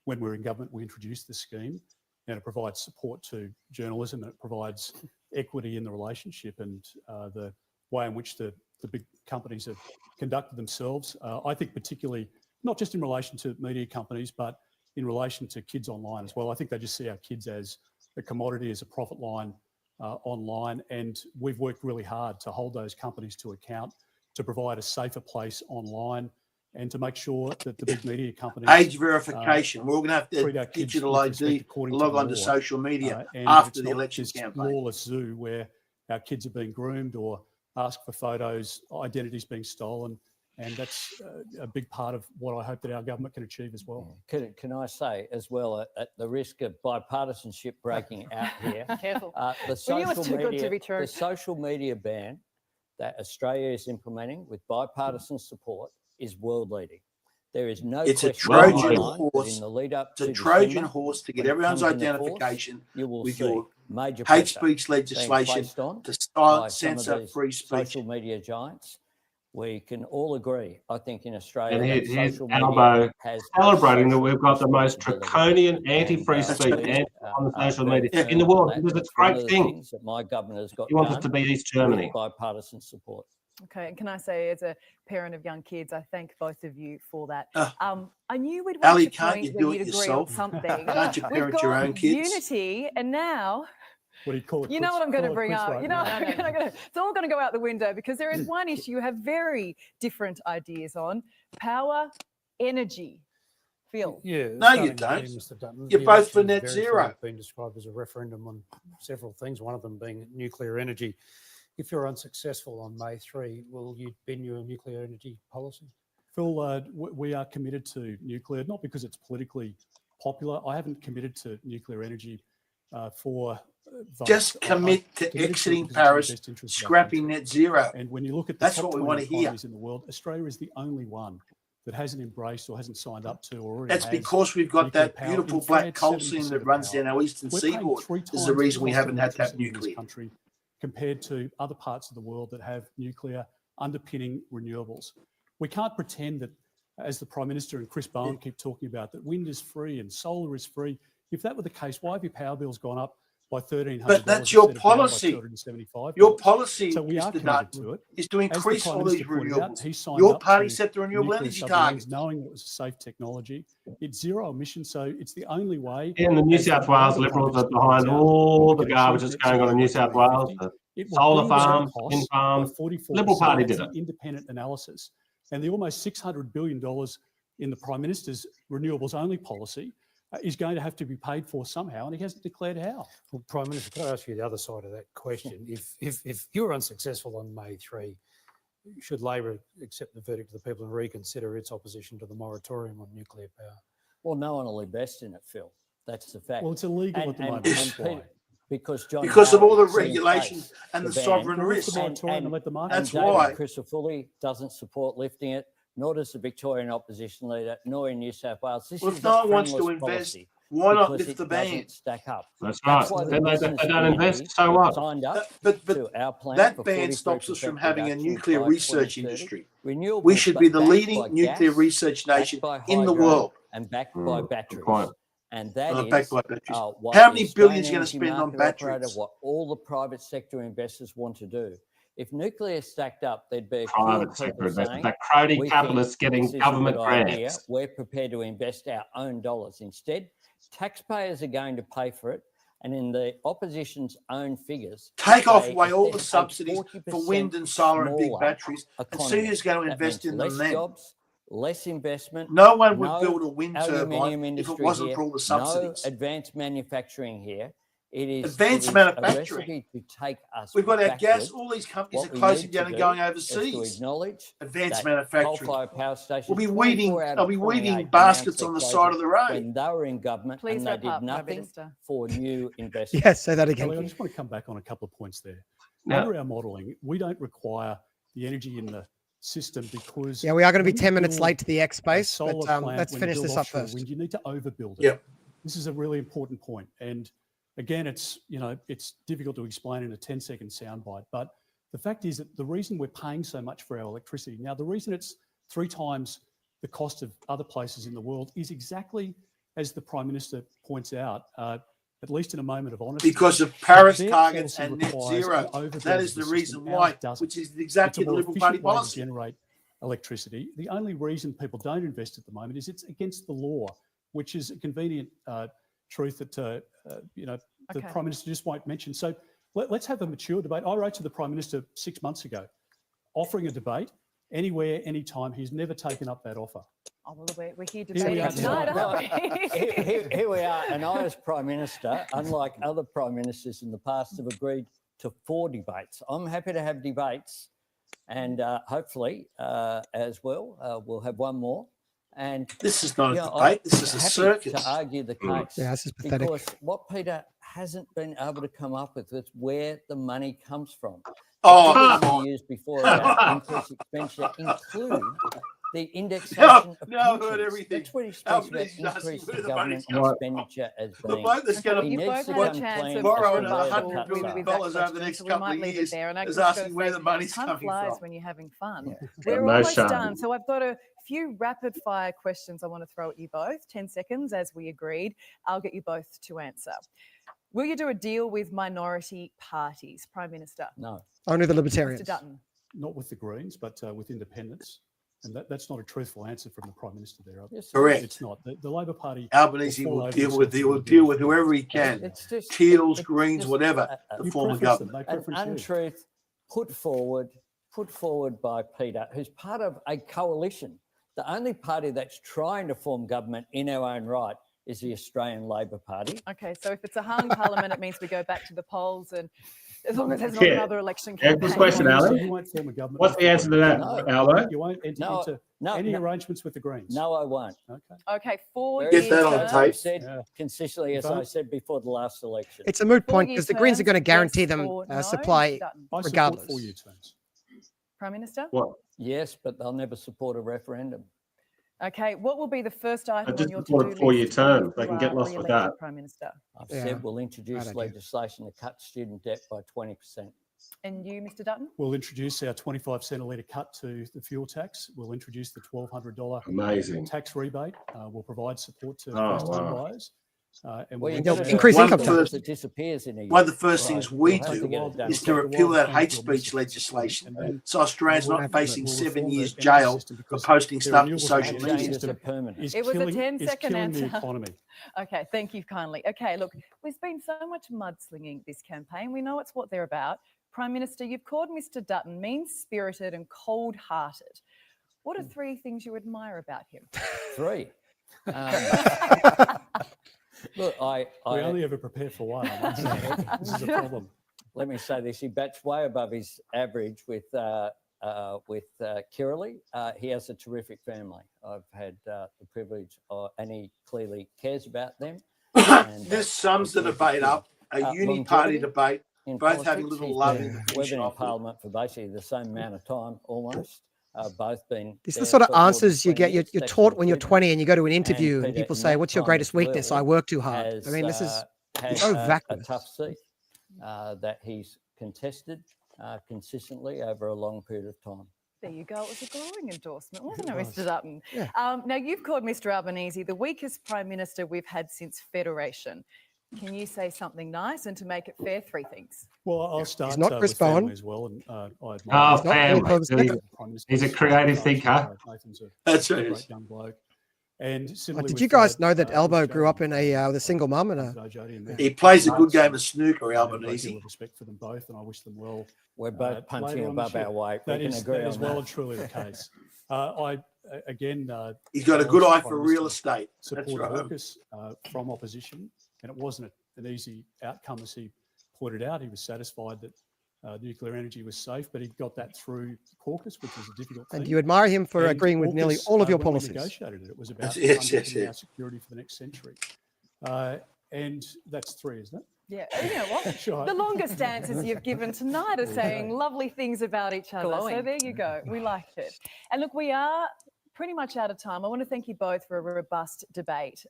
when we're in government, we introduce the scheme and it provides support to journalism and it provides equity in the relationship and the way in which the big companies have conducted themselves. I think particularly, not just in relation to media companies, but in relation to kids online as well. I think they just see our kids as a commodity, as a profit line online. And we've worked really hard to hold those companies to account, to provide a safer place online and to make sure that the big media companies... Age verification. We're all going to have to treat our kids digital with ID, respect according log to on to law. social media And after it's the not election this campaign. lawless zoo where our kids are being groomed or asked for photos, identities being stolen. And that's a big part of what I hope that our government can achieve as well. Can I say as well, at the risk of bipartisanship breaking out here, Careful. the social media ban that Australia is implementing with bipartisan support is world leading. There is no It's a question Trojan online that horse. in the lead up It's a to Trojan December, horse to when get it everyone's comes into identification force, you will with see your major hate pressure speech being legislation placed on to by some censor of these free speech. social media giants. We can all agree, I think, in Australia, And that here's social Albo media has a celebrating that social we've got the most responsibility. draconian anti-free And, speech we, on the social very media firm in the on world that. because That's it's a one great of the thing. things that my government has got He wants us done to be East Germany. with bipartisan support. Okay, and can I say, as a parent of young kids, I thank both of you for that. I knew we'd Ali, reach a can't point you where do it you'd agree yourself? on something. Can't you We've parent your got own kids? unity, and now What do you call it? you know what I'm going to bring up. Right You know, now. it's all going to go out the window because there is one issue you have very different ideas on: power, energy. Phil. Yeah. No, you starting don't. with you, Mr. Dutton. You're The both for election net very zero. freely been described as a referendum on several things, one of them being nuclear energy. If you're unsuccessful on May 3, will you bend your nuclear energy policy? Phil, we are committed to nuclear, not because it's politically popular. I haven't committed to nuclear energy for votes. Just commit I'm to committed exiting it because it's in the Paris, best interest of our scrapping country. net zero. And when you look at the That's top what we 20 want to hear. economies in the world, Australia is the only one that hasn't embraced or hasn't signed up to, or already That's has because we've got nuclear that power. beautiful In black France, coal 70% seam that of runs power. down our eastern We're paying seaboard. 3 This is times the reason we cost of haven't had that electricity in this nuclear. country compared to other parts of the world that have nuclear underpinning renewables. We can't pretend that, as the Prime Minister and Chris Bowen keep talking about, that wind is free and solar is free. If that were the case, why have your power bills gone up by $1,300? But that's your policy. Your policy, So we are Mr. committed Dutton, to it. is to As the increase Prime all Minister these pointed out, renewables. he signed Your up party to set the renewable nuclear energy submarines targets. knowing it was a safe technology. It's zero emissions, so it's the only way. In the New as South the Wales Labor Liberals Prime are Minister behind points out, all we the can garbage achieve that's net going on in zero New by South Wales. 2050. The It will solar bring down farms, costs wind farms. by 44%. Liberal Party That's did an it. independent analysis. And the almost $600 billion in the Prime Minister's renewables only policy is going to have to be paid for somehow, and he hasn't declared how. Well, Prime Minister, can I ask you the other side of that question? If you're unsuccessful on May 3, should Labor accept the verdict of the people and reconsider its opposition to the moratorium on nuclear power? Well, no one will invest in it, Phil. That's the fact. Well, it's illegal at the moment. That's why. Because John Because of all the Howard put in regulations place and the ban. sovereign Well, lift risk. the moratorium and let the market. That's and David why. Crisafulli doesn't support lifting it, nor does the Victorian opposition leader, nor in New South Wales. This Well, is if a no one wants to friendless invest, policy why not because lift the it ban? doesn't stack up. That's right. why the Then they business don't community invest, so what? signed up But to our plan that for ban stops us 43% from having a reduction nuclear by research 2030. industry. Renewables We should be the backed leading by nuclear gas, research nation backed by in the hydro, world. and backed by Good batteries. point. And that is Backed by batteries. what How the many Australian billions are going to energy spend on market operator, batteries? what all the private sector investors want to do. If nuclear stacked up, there'd be a few Private people sector investors, saying, that crony we capitalists think getting this is a government good idea. grants. We're prepared to invest our own dollars. Instead, taxpayers are going to pay for it. And in the opposition's own figures, Take off they away all the said a subsidies for wind and solar and big smaller batteries and see economy. who's going to That invest means in them less then. jobs, less investment. No one would no build a wind aluminium turbine if it industry wasn't here, for all the no subsidies. advanced manufacturing here. Advanced it is manufacturing. a recipe to take us We've got our gas, backwards. all these companies What are we closing need to down and do going is to overseas. acknowledge Advanced that manufacturing. coal-fired power stations, We'll be 24 weeding, out they'll of be 28 weeding announced baskets their on the closure side of the road. when they were in government Please and they wrap did up, Prime nothing Minister. for new investment. Yes, say that again. Kelly, I just want to come back on a couple of points there. Now- Under our modelling, we don't require the energy in the system because Yeah, we are going to be when you 10 minutes build late to the X a space, solar but plant, let's when you finish build this up offshore first. wind, you need to overbuild it. Yep. This is a really important point. And again, it's difficult to explain in a 10-second soundbite, but the fact is that the reason we're paying so much for our electricity now, the reason it's 3 times the cost of other places in the world is exactly as the Prime Minister points out, at least in a moment of honesty. Because of Paris Their targets policy and net requires zero. an overbuild That of is the system. reason Ours why, doesn't. which is It's exactly a the more Liberal Party efficient way to policy. generate electricity. The only reason people don't invest at the moment is it's against the law, which is a convenient truth that the Okay. Prime Minister just won't mention. So let's have a mature debate. I wrote to the Prime Minister 6 months ago, offering a debate anywhere, anytime. He's never taken up that offer. Oh, well, we're here Here we debating are tonight, tonight. aren't we? Here we are, and I, as Prime Minister, unlike other Prime Ministers in the past, have agreed to 4 debates. I'm happy to have debates, and hopefully, as well, we'll have one more. And This is not a I'm debate, this is a happy circus. to argue the case. Yeah, this is pathetic. Because what Peter hasn't been able to come up with is where the money comes from. Oh, The figures come on. we used before about increased expenditure include the indexation of No, I've heard pensions. everything. That's what he speaks Alvin about, is asking increased where the government money's coming from. expenditure as The being. bloke that's going He You to needs both to had a come chance clean of borrow as to another where the $100 cuts billion are. with that over the question, next so we couple might of leave it years there. And I is just gotta asking where say, the money's time coming flies from. when you're having fun. Yeah. We're No almost shame. done. So I've got a few rapid fire questions I want to throw at you both. 10 seconds, as we agreed. I'll get you both to answer. Will you do a deal with minority parties, Prime Minister? No. Only the Mr. Libertarians. Dutton? Not with the Greens, but with independents. And that's not a truthful answer from the Prime Minister there. Yes, Correct. It's not. The Labor Party Albanese will fall will over deal with themselves whoever he can. It's just Teals, it's Greens, just whatever, a- the form of preference them. government. They an preference you. untruth put forward by Peter, who's part of a coalition. The only party that's trying to form government in our own right is the Australian Labor Party. Okay, so if it's a hung parliament, it means we go back to the polls, and as long as there's not Yeah. another election Yeah, campaign. good question, So Ali. you won't form a government. What's with the answer to that, No. Albo? You won't enter No, into no, any no. arrangements with the Greens. No, I won't. Okay. Okay, 4 Very years. Get that on consistent, tape. I've said Yeah. consistently, as Vote. I said before the last election. It's a moot point 4-year because the Greens are going to terms, guarantee yes them or no, supply Mr. Dutton? I support regardless. 4-year terms. Prime Minister? What? Yes, but they'll never support a referendum. Okay, what will be the first item on Just your before to-do a four-year list term, if they you can get are lost with re-elected that. Prime Minister? I've Yeah, said we'll introduce idea. legislation to cut student debt by 20%. And you, Mr Dutton? We'll introduce our 25 cent a litre cut to the fuel tax. We'll introduce the $1,200 Amazing. tax rebate. We'll provide support to Oh, first-time wow. buyers. And Well, we'll you've They'll got to increase do it income because tax. it disappears in a year. One of the first Right. things we We'll have to do get it done. is to repeal that hate speech legislation, so Australians we'll not facing we'll 7 reform the years energy jail system for because posting the stuff to renewables social energy media. Changes system are permanent. is It was a killing, 10-second the answer. economy. Okay, thank you kindly. Okay, look, there's been so much mudslinging this campaign. We know it's what they're about. Prime Minister, you've called Mr Dutton mean-spirited and cold-hearted. What are 3 things you admire about him? 3. Look, We only ever prepare for one. I must say. This is a problem. let me say this: he bats way above his average with Kirrily. He has a terrific family. I've had the privilege, and he clearly cares about them. And, This sums the debate up, a uni-party longevity debate, in both having politics. little He's love been- in the We've finish been in off with. Parliament for basically the same amount of time, almost. Both been. This is there the sort of for more than answers you 20 get. You're years, that's taught when you're including- 20 and you go to an interview and Peter, people in say, that "What's your time greatest as weakness?" well, I work too hard. has, I mean, this is has so a vacuous. tough seat that he's contested consistently over a long period of time. There you go. It was a glowing endorsement, wasn't it, It was. Mr Dutton? Yeah. Now, you've called Mr Albanese the weakest Prime Minister we've had since Federation. Can you say something nice and to make it fair, 3 things? Well, I'll start not Chris with family Bowen. as well. And I Oh, admire He's not family. Bill Cosby. He's a creative thinker. Nathan's a That's right. great young bloke. And similarly Did with, you guys know that with Elbow Jodie grew up in and, with a single mum and a Jodie and He Matt. plays a good Nuts, game and of snooker, I have a great deal Albanese. of respect for them both, and I wish them well. We're both punching later on this above our year. weight. We That can is agree that is on well that. and truly the case. Again, He's got a good eye Prime for Minister real estate. That's support right. AUKUS from opposition, and it wasn't an easy outcome, as he pointed out. He was satisfied that nuclear energy was safe, but he got that through the caucus, which was a difficult thing. and you admire him for And agreeing with nearly AUKUS, all of your when we policies. negotiated it, it was about Yes, underpinning yes. our security for the next century. And that's 3, isn't it? Yeah, you know what? Sure. The longest answers you've given tonight are saying lovely things about each other. So Glowing. there you go. We liked it. And look, we are pretty much out of time. I want to thank you both for a robust debate.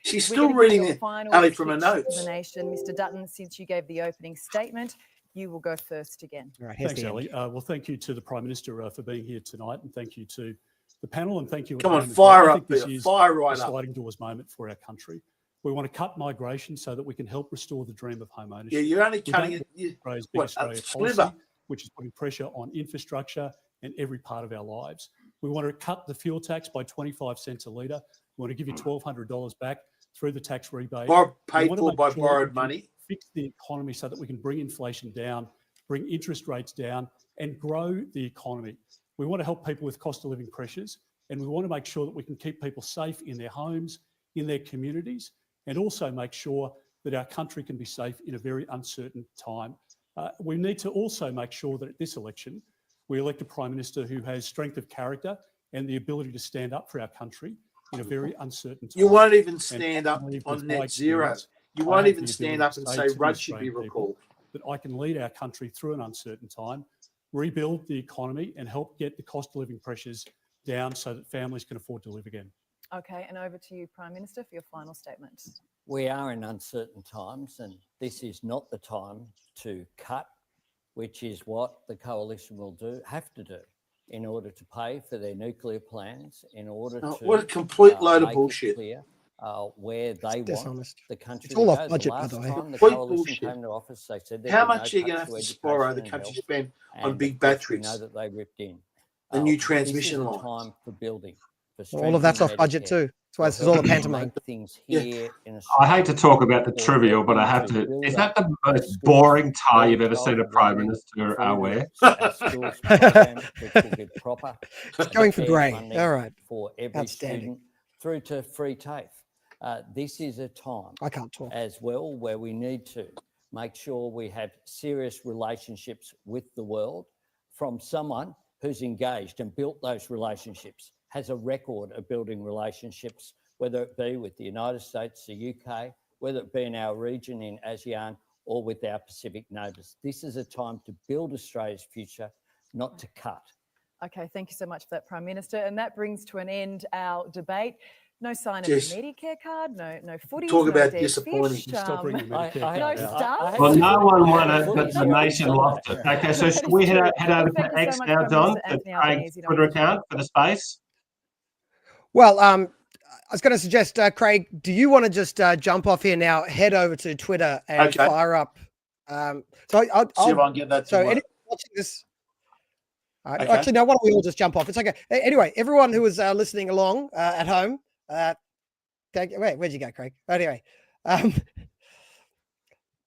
She's We're still gonna give you reading a it, final Ali, from her pitch to notes. the nation. Mr Dutton, since you gave the opening statement, you will go first again. All right, here's Thanks, the Ali. Well, thank you to the Prime Minister for being here tonight, and thank you to the panel, and thank you. at Come home on, as well. fire I up, think this Peter. is Fire a right up. sliding doors moment for our country. We want to cut migration so that we can help restore the dream of home ownership. Yeah, you're only We cutting don't it. You, Australia's big what, a Australia sliver? policy, which is putting pressure on infrastructure and every part of our lives. We want to cut the fuel tax by 25 cents a litre. We want to give you $1,200 back through the tax rebate. Paid We want to for make by sure borrowed we can money. Fix the economy so that we can bring inflation down, bring interest rates down, and grow the economy. We want to help people with cost of living pressures, and we want to make sure that we can keep people safe in their homes, in their communities, and also make sure that our country can be safe in a very uncertain time. We need to also make sure that at this election, we elect a Prime Minister who has strength of character and the ability to stand up for our country in a very uncertain time. You won't even And stand up finally, on with my net zero. experience, You I won't have even the stand ability up to and say say to the Rudd should be Australian people recalled. that I can lead our country through an uncertain time, rebuild the economy, and help get the cost of living pressures down so that families can afford to live again. Okay, and over to you, Prime Minister, for your final statement. We are in uncertain times, and this is not the time to cut, which is what the coalition will have to do in order to pay for their nuclear plans, in order Oh, to what a complete load of make it bullshit. clear where they want dishonest. the country It's all to off go. budget, by last the way. time the Complete coalition bullshit. came to office, they said How there'd be much no are you going to cuts have to education borrow the and country health, spend on and big of course we batteries? know that they ripped in. The new This is transmission a lines. time for building. For All of that's off strengthening budget Medicare, too. That's why for this is all a helping pantomime. make things Yeah. here in I hate to Australia, talk about the for trivial, but I helping have to. build Is that up the our most schools, boring tie early you've ever seen a childhood Prime learning, Minister food, wear? our schools program, which will give proper Going for fair grey. funding All right. for every Outstanding. student through to free TAFE. This is a time I can't talk. as well where we need to make sure we have serious relationships with the world from someone who's engaged and built those relationships, has a record of building relationships, whether it be with the United States, the UK, whether it be in our region in ASEAN or with our Pacific neighbours. This is a time to build Australia's future, not to cut. Okay, thank you so much for that, Prime Minister. And that brings to an end our debate. No sign of Yes. the Medicare card, no footies, Talk no about dead disappointing. fish, You stop bringing the Medicare no card out. stuff. Well, no one won it, but Footy's the not nation on lost that. it. Okay, so That should is we true. head over Thank to you so X much, now, Prime John, Minister to Anthony Craig's Albanese. Twitter account for the space? Well, I was going to suggest, Craig, do you want to just jump off here now, head over to Twitter and Okay. fire up? So I'll See if I can get that to so work. anyone watching this. Okay. Actually, no, why don't we all just jump off? It's okay. Anyway, everyone who was listening along at home, where'd you go, Craig? Anyway,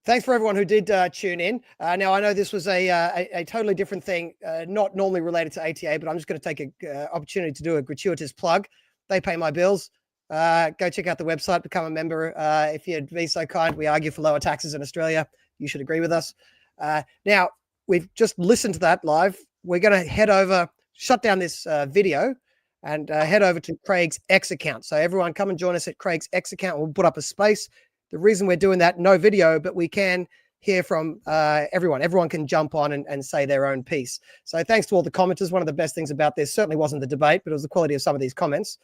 thanks for everyone who did tune in. Now, I know this was a totally different thing, not normally related to ATA, but I'm just going to take an opportunity to do a gratuitous plug. They pay my bills. Go check out the website, become a member. If you'd be so kind, we argue for lower taxes in Australia. You should agree with us. Now, we've just listened to that live. We're going to head over, shut down this video and head over to Craig's X account. So everyone come and join us at Craig's X account. We'll put up a space. The reason we're doing that, no video, but we can hear from everyone. Everyone can jump on and say their own piece. So thanks to all the commenters. One of the best things about this certainly wasn't the debate, but it was the quality of some of these comments.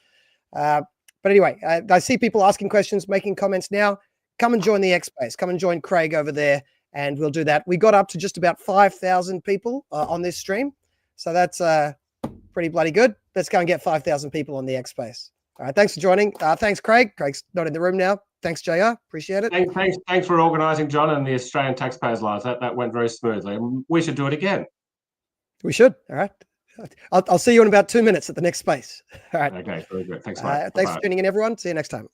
But anyway, I see people asking questions, making comments now. Come and join the X space. Come and join Craig over there, and we'll do that. We got up to just about 5,000 people on this stream. So that's pretty bloody good. Let's go and get 5,000 people on the X space. All right, thanks for joining. Thanks, Craig. Craig's not in the room now. Thanks, JR. Appreciate it. Thanks for organising, John, and the Australian Taxpayers Alliance. That went very smoothly. We should do it again. We should. All right. I'll see you in about 2 minutes at the next space. All right. Okay, very good. Thanks, mate. Thanks for tuning in, everyone. See you next time.